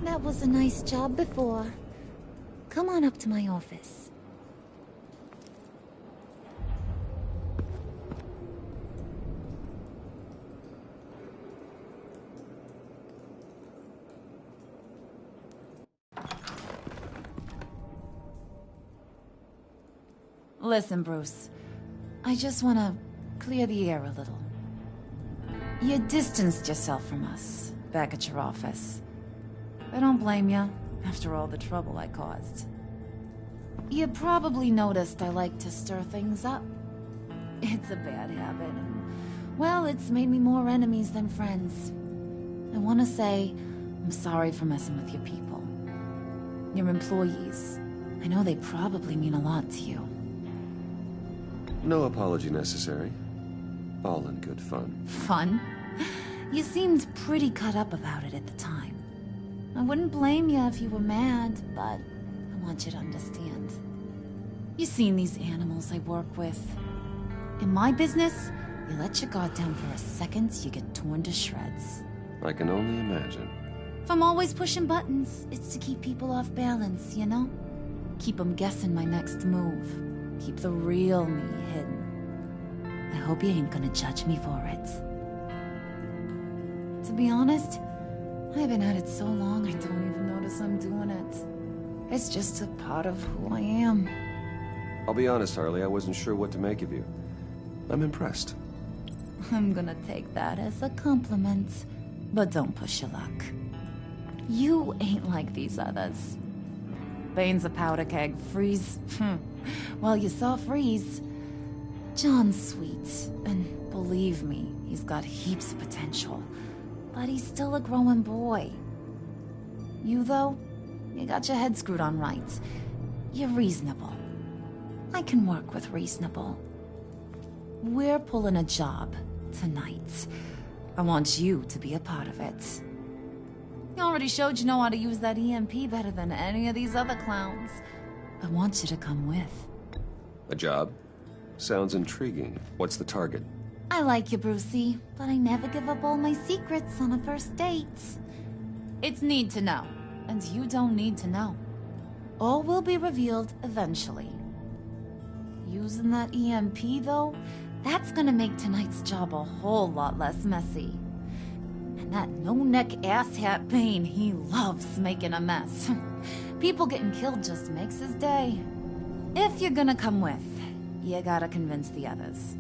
That was a nice job before. Come on up to my office. Listen, Bruce. I just want to clear the air a little. You distanced yourself from us back at your office. I don't blame you, after all the trouble I caused. You probably noticed I like to stir things up. It's a bad habit, and, well, it's made me more enemies than friends. I want to say I'm sorry for messing with your people. Your employees. I know they probably mean a lot to you. No apology necessary. All in good fun. Fun? You seemed pretty cut up about it at the time. I wouldn't blame you if you were mad, but I want you to understand. You've seen these animals I work with. In my business, you let your guard down for a second, you get torn to shreds. I can only imagine. If I'm always pushing buttons, it's to keep people off balance, you know? Keep them guessing my next move. Keep the real me hidden. I hope you ain't gonna judge me for it. To be honest, I've been at it so long I don't even notice I'm doing it. It's just a part of who I am. I'll be honest, Harley, I wasn't sure what to make of you. I'm impressed. I'm gonna take that as a compliment. But don't push your luck. You ain't like these others. Bane's a powder keg. Freeze. Well, you saw Freeze. John's sweet, and believe me, he's got heaps of potential. But he's still a growing boy. You, though, you got your head screwed on right. You're reasonable. I can work with reasonable. We're pulling a job tonight. I want you to be a part of it. You already showed you know how to use that EMP better than any of these other clowns. I want you to come with. A job? Sounds intriguing. What's the target? I like you, Brucey, but I never give up all my secrets on a first date. It's need to know, and you don't need to know. All will be revealed eventually. Using that EMP, though, that's gonna make tonight's job a whole lot less messy. And that no-neck asshat Bane, he loves making a mess. People getting killed just makes his day. If you're gonna come with, you gotta convince the others.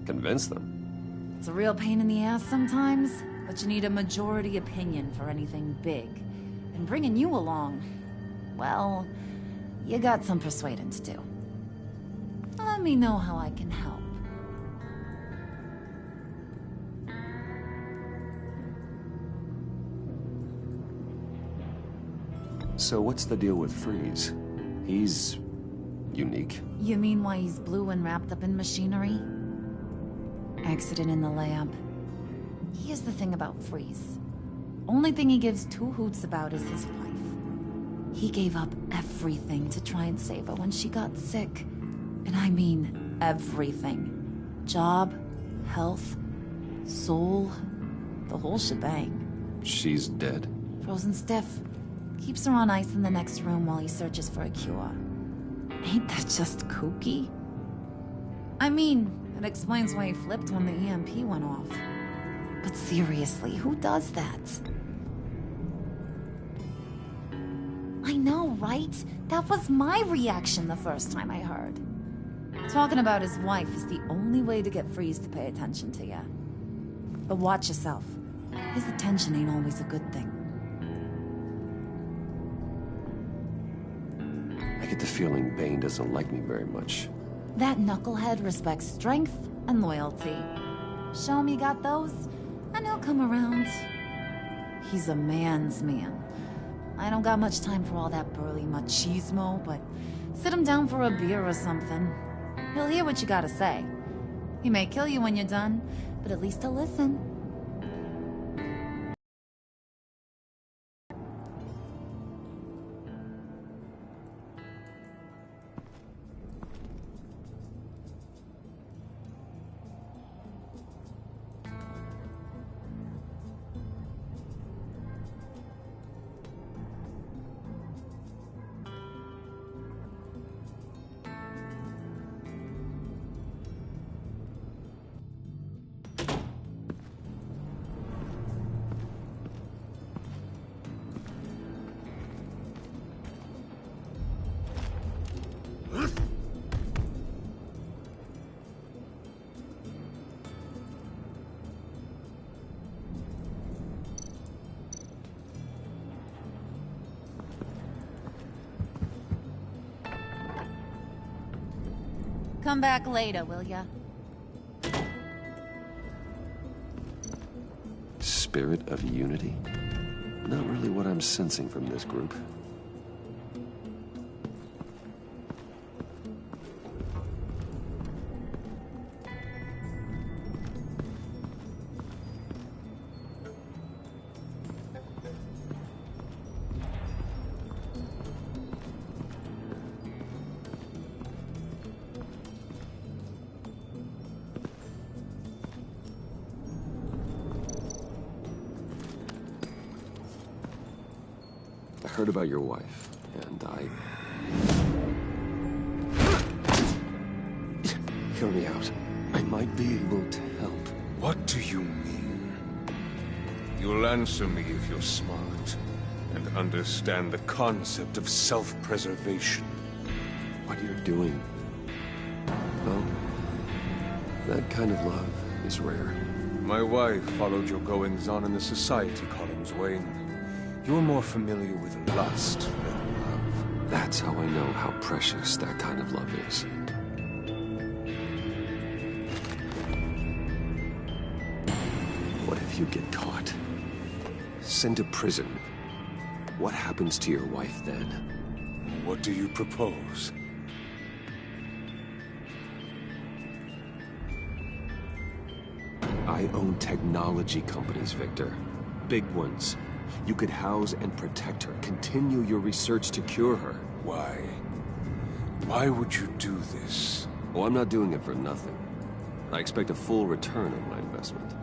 Convince them? It's a real pain in the ass sometimes, but you need a majority opinion for anything big. And bringing you along, well, you got some persuading to do. Let me know how I can help. So what's the deal with Freeze? He's unique. You mean why he's blue and wrapped up in machinery? Accident in the lab. Here's the thing about Freeze. Only thing he gives two hoots about is his wife. He gave up everything to try and save her when she got sick. And I mean everything. Job, health, soul, the whole shebang. She's dead? Frozen stiff. Keeps her on ice in the next room while he searches for a cure. Ain't that just kooky? I mean, it explains why he flipped when the EMP went off. But seriously, who does that? I know, right? That was my reaction the first time I heard. Talking about his wife is the only way to get Freeze to pay attention to you. But watch yourself. His attention ain't always a good thing. I get the feeling Bane doesn't like me very much. That knucklehead respects strength and loyalty. Show him you got those, and he'll come around. He's a man's man. I don't got much time for all that burly machismo, but sit him down for a beer or something. He'll hear what you gotta say. He may kill you when you're done, but at least he'll listen. Come back later, will ya? Spirit of unity? Not really what I'm sensing from this group. I heard about your wife, and Hear me out. I might be able to help. What do you mean? You'll answer me if you're smart and understand the concept of self-preservation. What you're doing, Well, that kind of love is rare. My wife followed your goings-on in the society, Collins Wayne. You're more familiar with lust than love. That's how I know how precious that kind of love is. What if you get caught? Sent to prison? What happens to your wife then? What do you propose? I own technology companies, Victor. Big ones. You could house and protect her, continue your research to cure her. Why? Why would you do this? Oh, I'm not doing it for nothing. I expect a full return on my investment.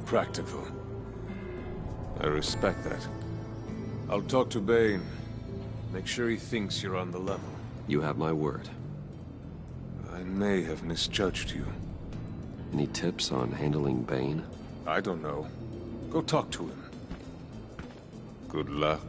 Practical. I respect that. I'll talk to Bane. Make sure he thinks you're on the level. You have my word. I may have misjudged you. Any tips on handling Bane? I don't know. Go talk to him. Good luck.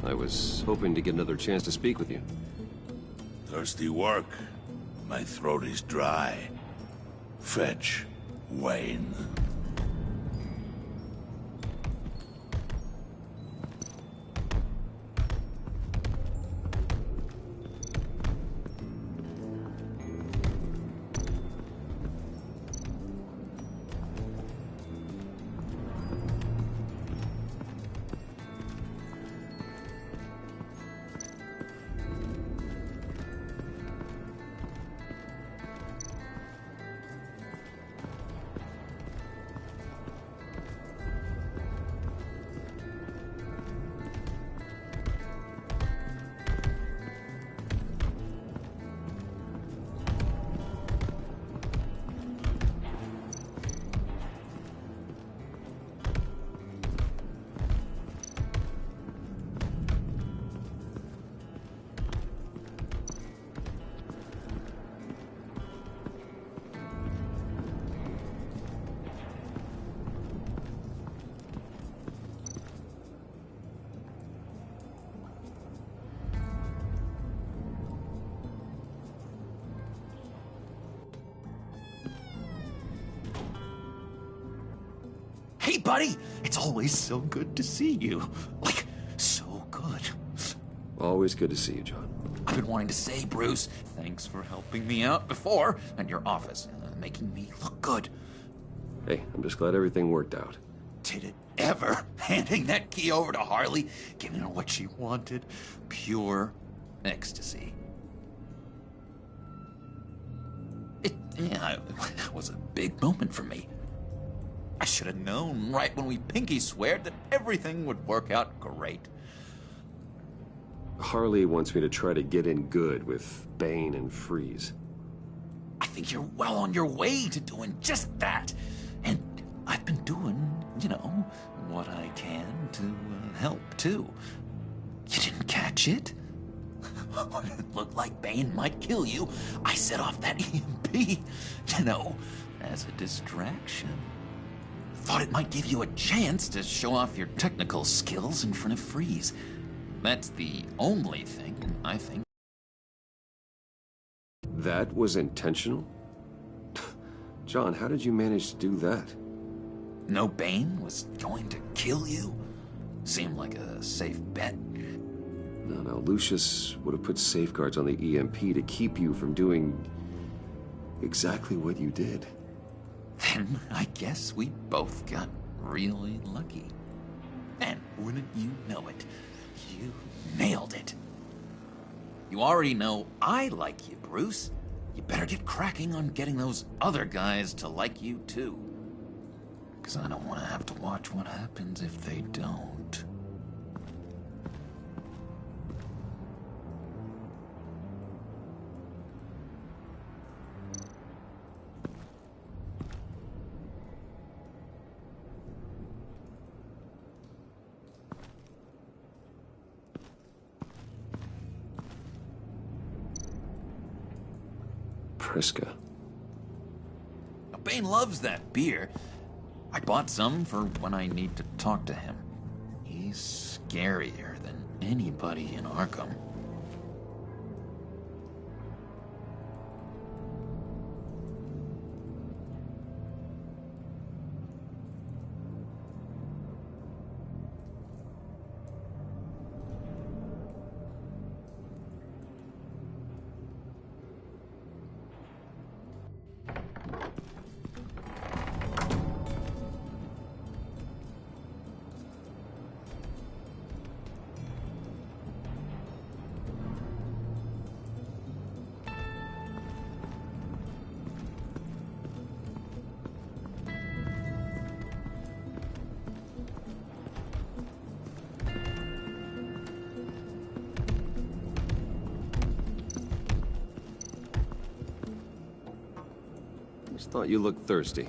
I was hoping to get another chance to speak with you. Thirsty work. My throat is dry. Fetch Wayne. Hey, buddy! It's always so good to see you. Like, so good. Always good to see you, John. I've been wanting to say, Bruce, thanks for helping me out before at your office, making me look good. Hey, I'm just glad everything worked out. Did it ever? Handing that key over to Harley, giving her what she wanted. Pure ecstasy. It was a big moment for me. I should have known right when we pinky sweared that everything would work out great. Harley wants me to try to get in good with Bane and Freeze. I think you're well on your way to doing just that. And I've been doing, you know, what I can to help, too. You didn't catch it? When it looked like Bane might kill you, I set off that EMP, you know, as a distraction. Thought it might give you a chance to show off your technical skills in front of Freeze. That's the only thing, I think. That was intentional? John, how did you manage to do that? No Bane was going to kill you? Seemed like a safe bet. No, Lucius would have put safeguards on the EMP to keep you from doing exactly what you did. Then I guess we both got really lucky. And wouldn't you know it, you nailed it. You already know I like you, Bruce. You better get cracking on getting those other guys to like you, too. Because I don't want to have to watch what happens if they don't. Priska. Bane loves that beer. I bought some for when I need to talk to him. He's scarier than anybody in Arkham. Just thought you looked thirsty.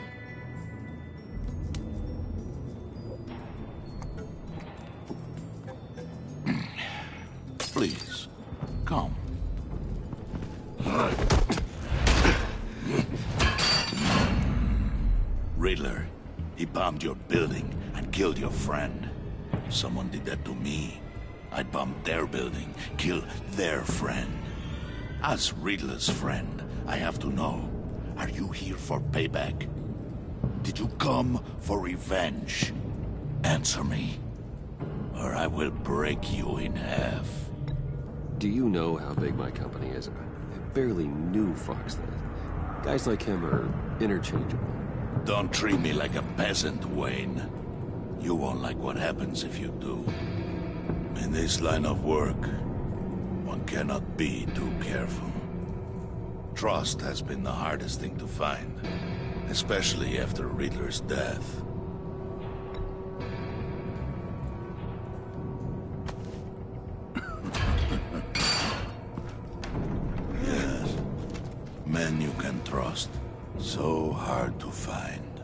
Please, come. Riddler, he bombed your building and killed your friend. If someone did that to me, I'd bomb their building, kill their friend. As Riddler's friend, I have to know, are you here for payback? Did you come for revenge? Answer me, or I will break you in half. Do you know how big my company is? I barely knew Fox then. Guys like him are interchangeable. Don't treat me like a peasant, Wayne. You won't like what happens if you do. In this line of work, one cannot be too careful. Trust has been the hardest thing to find, especially after Riddler's death. Yes, men you can trust. So hard to find.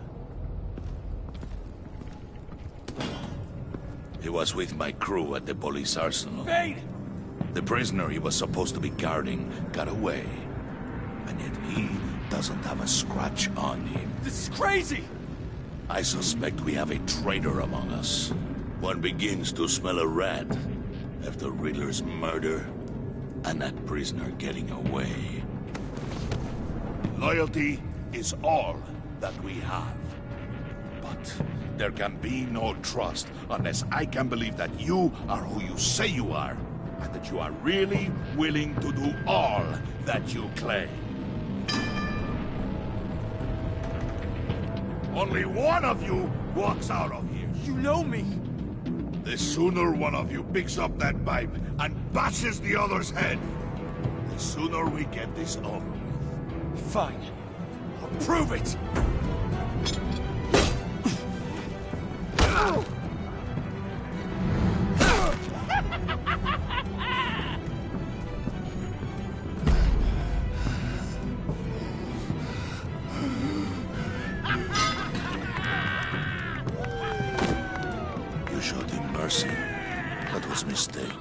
He was with my crew at the police arsenal. Bane! The prisoner he was supposed to be guarding got away. And yet he doesn't have a scratch on him. This is crazy! I suspect we have a traitor among us. One begins to smell a rat after Riddler's murder and that prisoner getting away. Loyalty is all that we have. But there can be no trust unless I can believe that you are who you say you are, and that you are really willing to do all that you claim. Only one of you walks out of here. You know me. The sooner one of you picks up that pipe and bashes the other's head, the sooner we get this over with. Fine. I'll prove it! You showed him mercy. That was a mistake.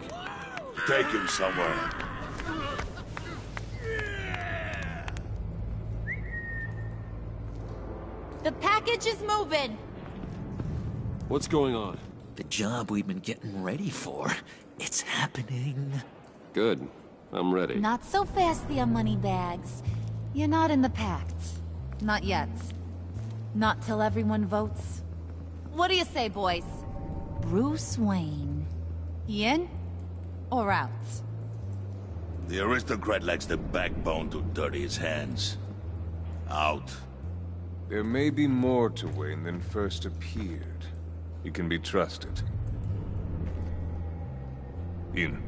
Take him somewhere. The package is moving. What's going on? The job we've been getting ready for. It's happening. Good. I'm ready. Not so fast, the money bags. You're not in the pact. Not yet. Not till everyone votes. What do you say, boys? Bruce Wayne. In or out? The aristocrat lacks the backbone to dirty his hands. Out. There may be more to Wayne than first appeared. He can be trusted. In.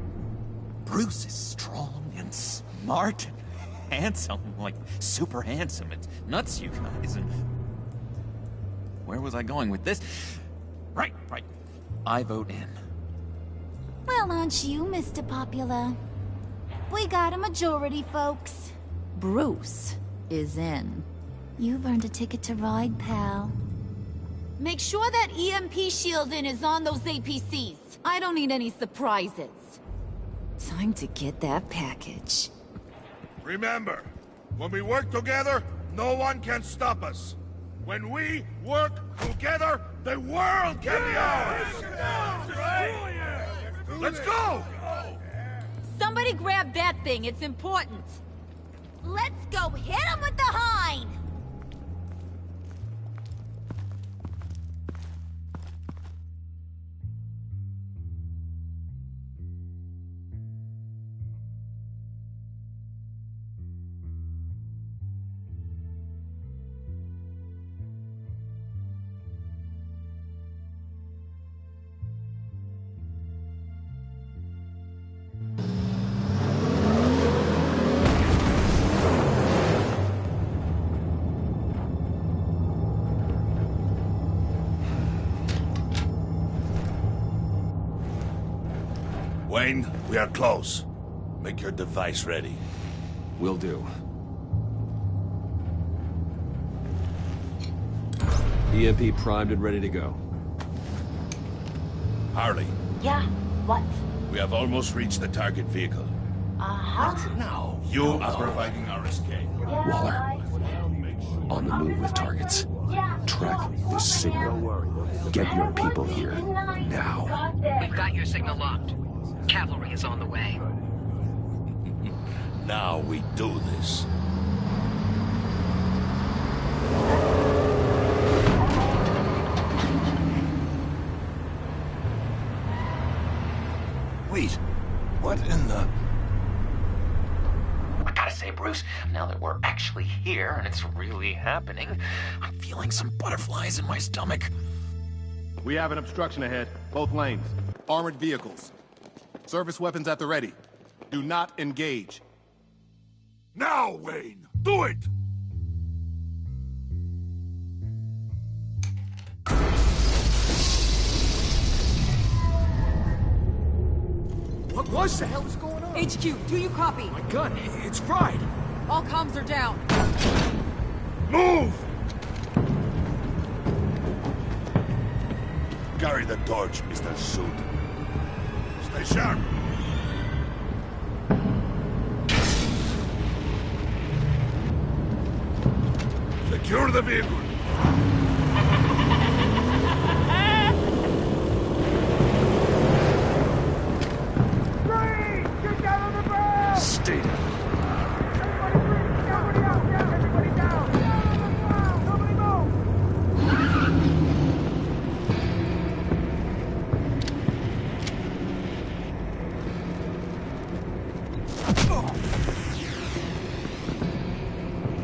Bruce is strong and smart and handsome, like super handsome. It's nuts, you guys. where was I going with this? Right. I vote in. Well, aren't you, Mr. Popular? We got a majority, folks. Bruce is in. You've earned a ticket to ride, pal. Make sure that EMP shielding is on those APCs. I don't need any surprises. Time to get that package. Remember, when we work together, no one can stop us. When we work together, the world can be ours! Let's go! Somebody grab that thing, it's important. Let's go hit him with the hind! Wayne, we are close. Make your device ready. Will do. EMP primed and ready to go. Harley. Yeah, what? We have almost reached the target vehicle. What? Now, you are providing our escape. Waller. On the move with targets. Track the signal. Get your people here. Now. We've got your signal locked. Cavalry is on the way. Now we do this. Wait, what in the... I gotta say, Bruce, now that we're actually here and it's really happening, I'm feeling some butterflies in my stomach. We have an obstruction ahead, both lanes. Armored vehicles. Service weapons at the ready. Do not engage. Now, Wayne! Do it! What was that? What the hell is going on? HQ, do you copy? My gun, it's fried. All comms are down. Move! Carry the torch, Mr. Suit. Stay sharp. Secure the vehicle. Get down on the ground! Stay down. Everybody down! Down on the ground! Nobody move!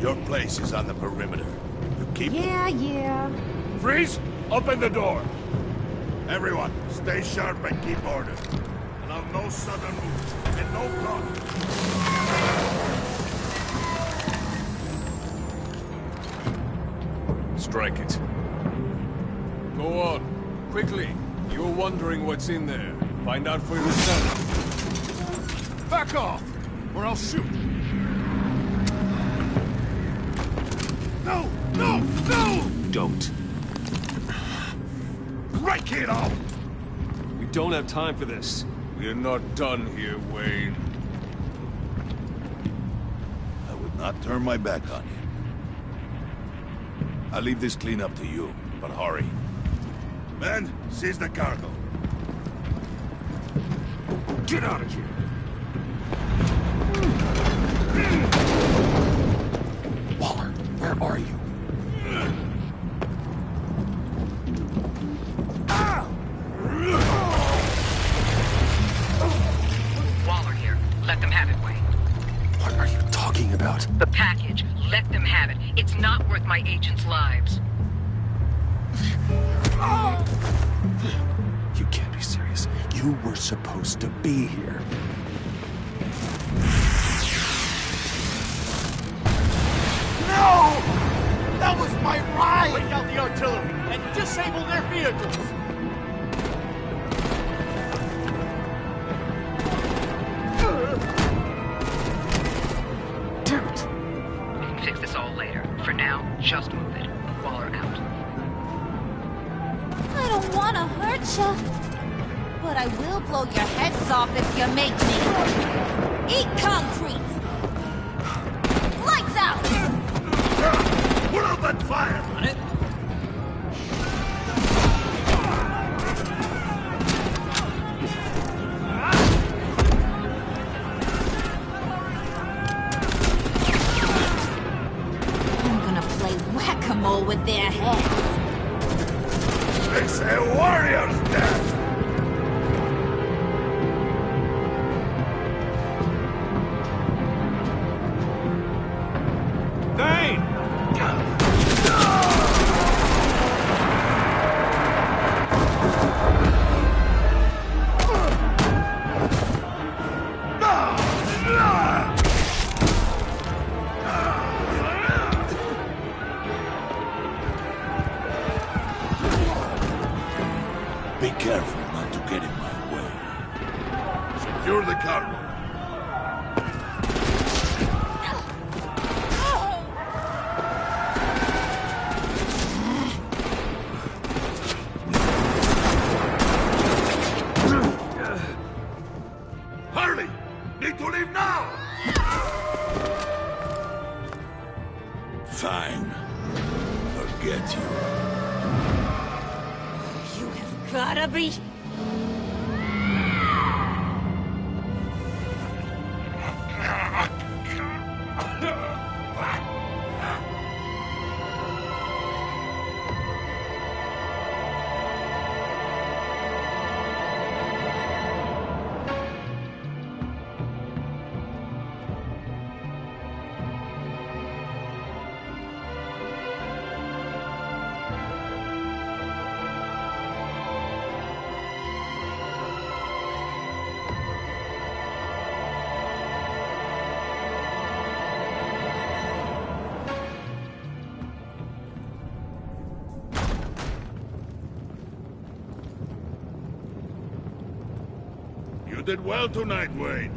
Your place is on the perimeter. You keep... Yeah. Freeze! Open the door! Everyone, stay sharp and keep order. Allow no sudden moves and no talk. Strike it. Go on. Quickly. You're wondering what's in there. Find out for yourself. Back off, or I'll shoot. No! No! No! Don't. Break it off! We don't have time for this. We're not done here, Wayne. I would not turn my back on you. I'll leave this cleanup to you, but hurry. Men, seize the cargo. Get out of here! Waller, where are you? Waller here. Let them have it, Wayne. What are you talking about? The package. Let them have it. It's not worth my agents' lives. You can't be serious. You were supposed to be here. No! That was my ride! Take out the artillery and disable their vehicles! We can fix this all later. For now, just move it. Waller out. I don't want to hurt you, but I will blow your heads off if you make me. Eat concrete! Lights out! Put out that fire! On it. I'm gonna play whack-a-mole with their heads. It's a warrior's death! Be careful not to get in my way. Secure the cargo. Hurry! Need to leave now! Fine. Forget you. You have gotta be... You did well tonight, Wayne.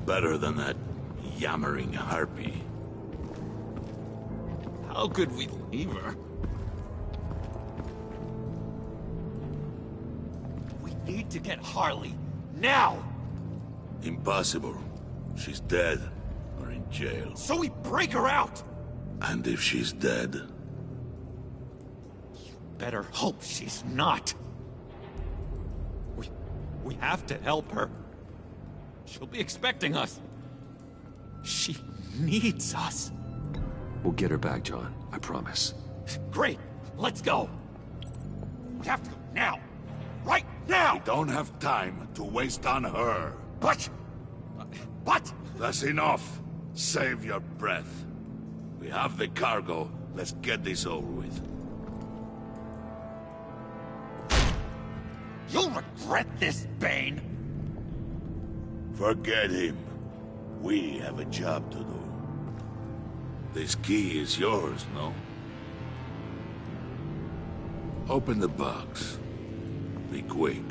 Better than that yammering harpy. How could we leave her? We need to get Harley. Now! Impossible. She's dead. Or in jail. So we break her out! And if she's dead... Better hope she's not. We have to help her. She'll be expecting us. She needs us. We'll get her back, John. I promise. Great. Let's go. We have to go now. Right now! We don't have time to waste on her. But... That's enough. Save your breath. We have the cargo. Let's get this over with. You'll regret this, Bane! Forget him. We have a job to do. This key is yours, no? Open the box. Be quick.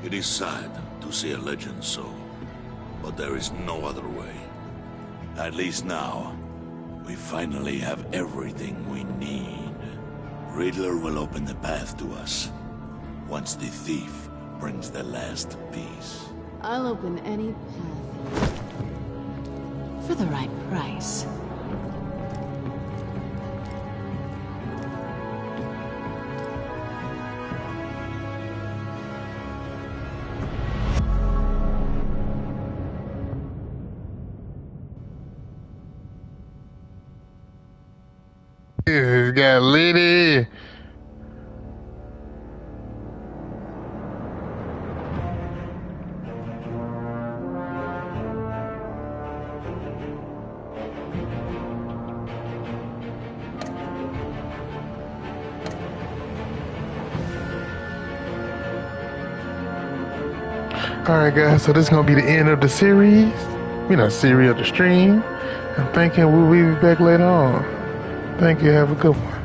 It is sad to see a legend so, but there is no other way. At least now, we finally have everything we need. Riddler will open the path to us, once the thief brings the last piece. I'll open any path for the right price. He's got Liddy. Alright guys, so this is gonna be the end of the series. Series of the stream. I'm thinking we'll be back later on. Thank you, have a good one.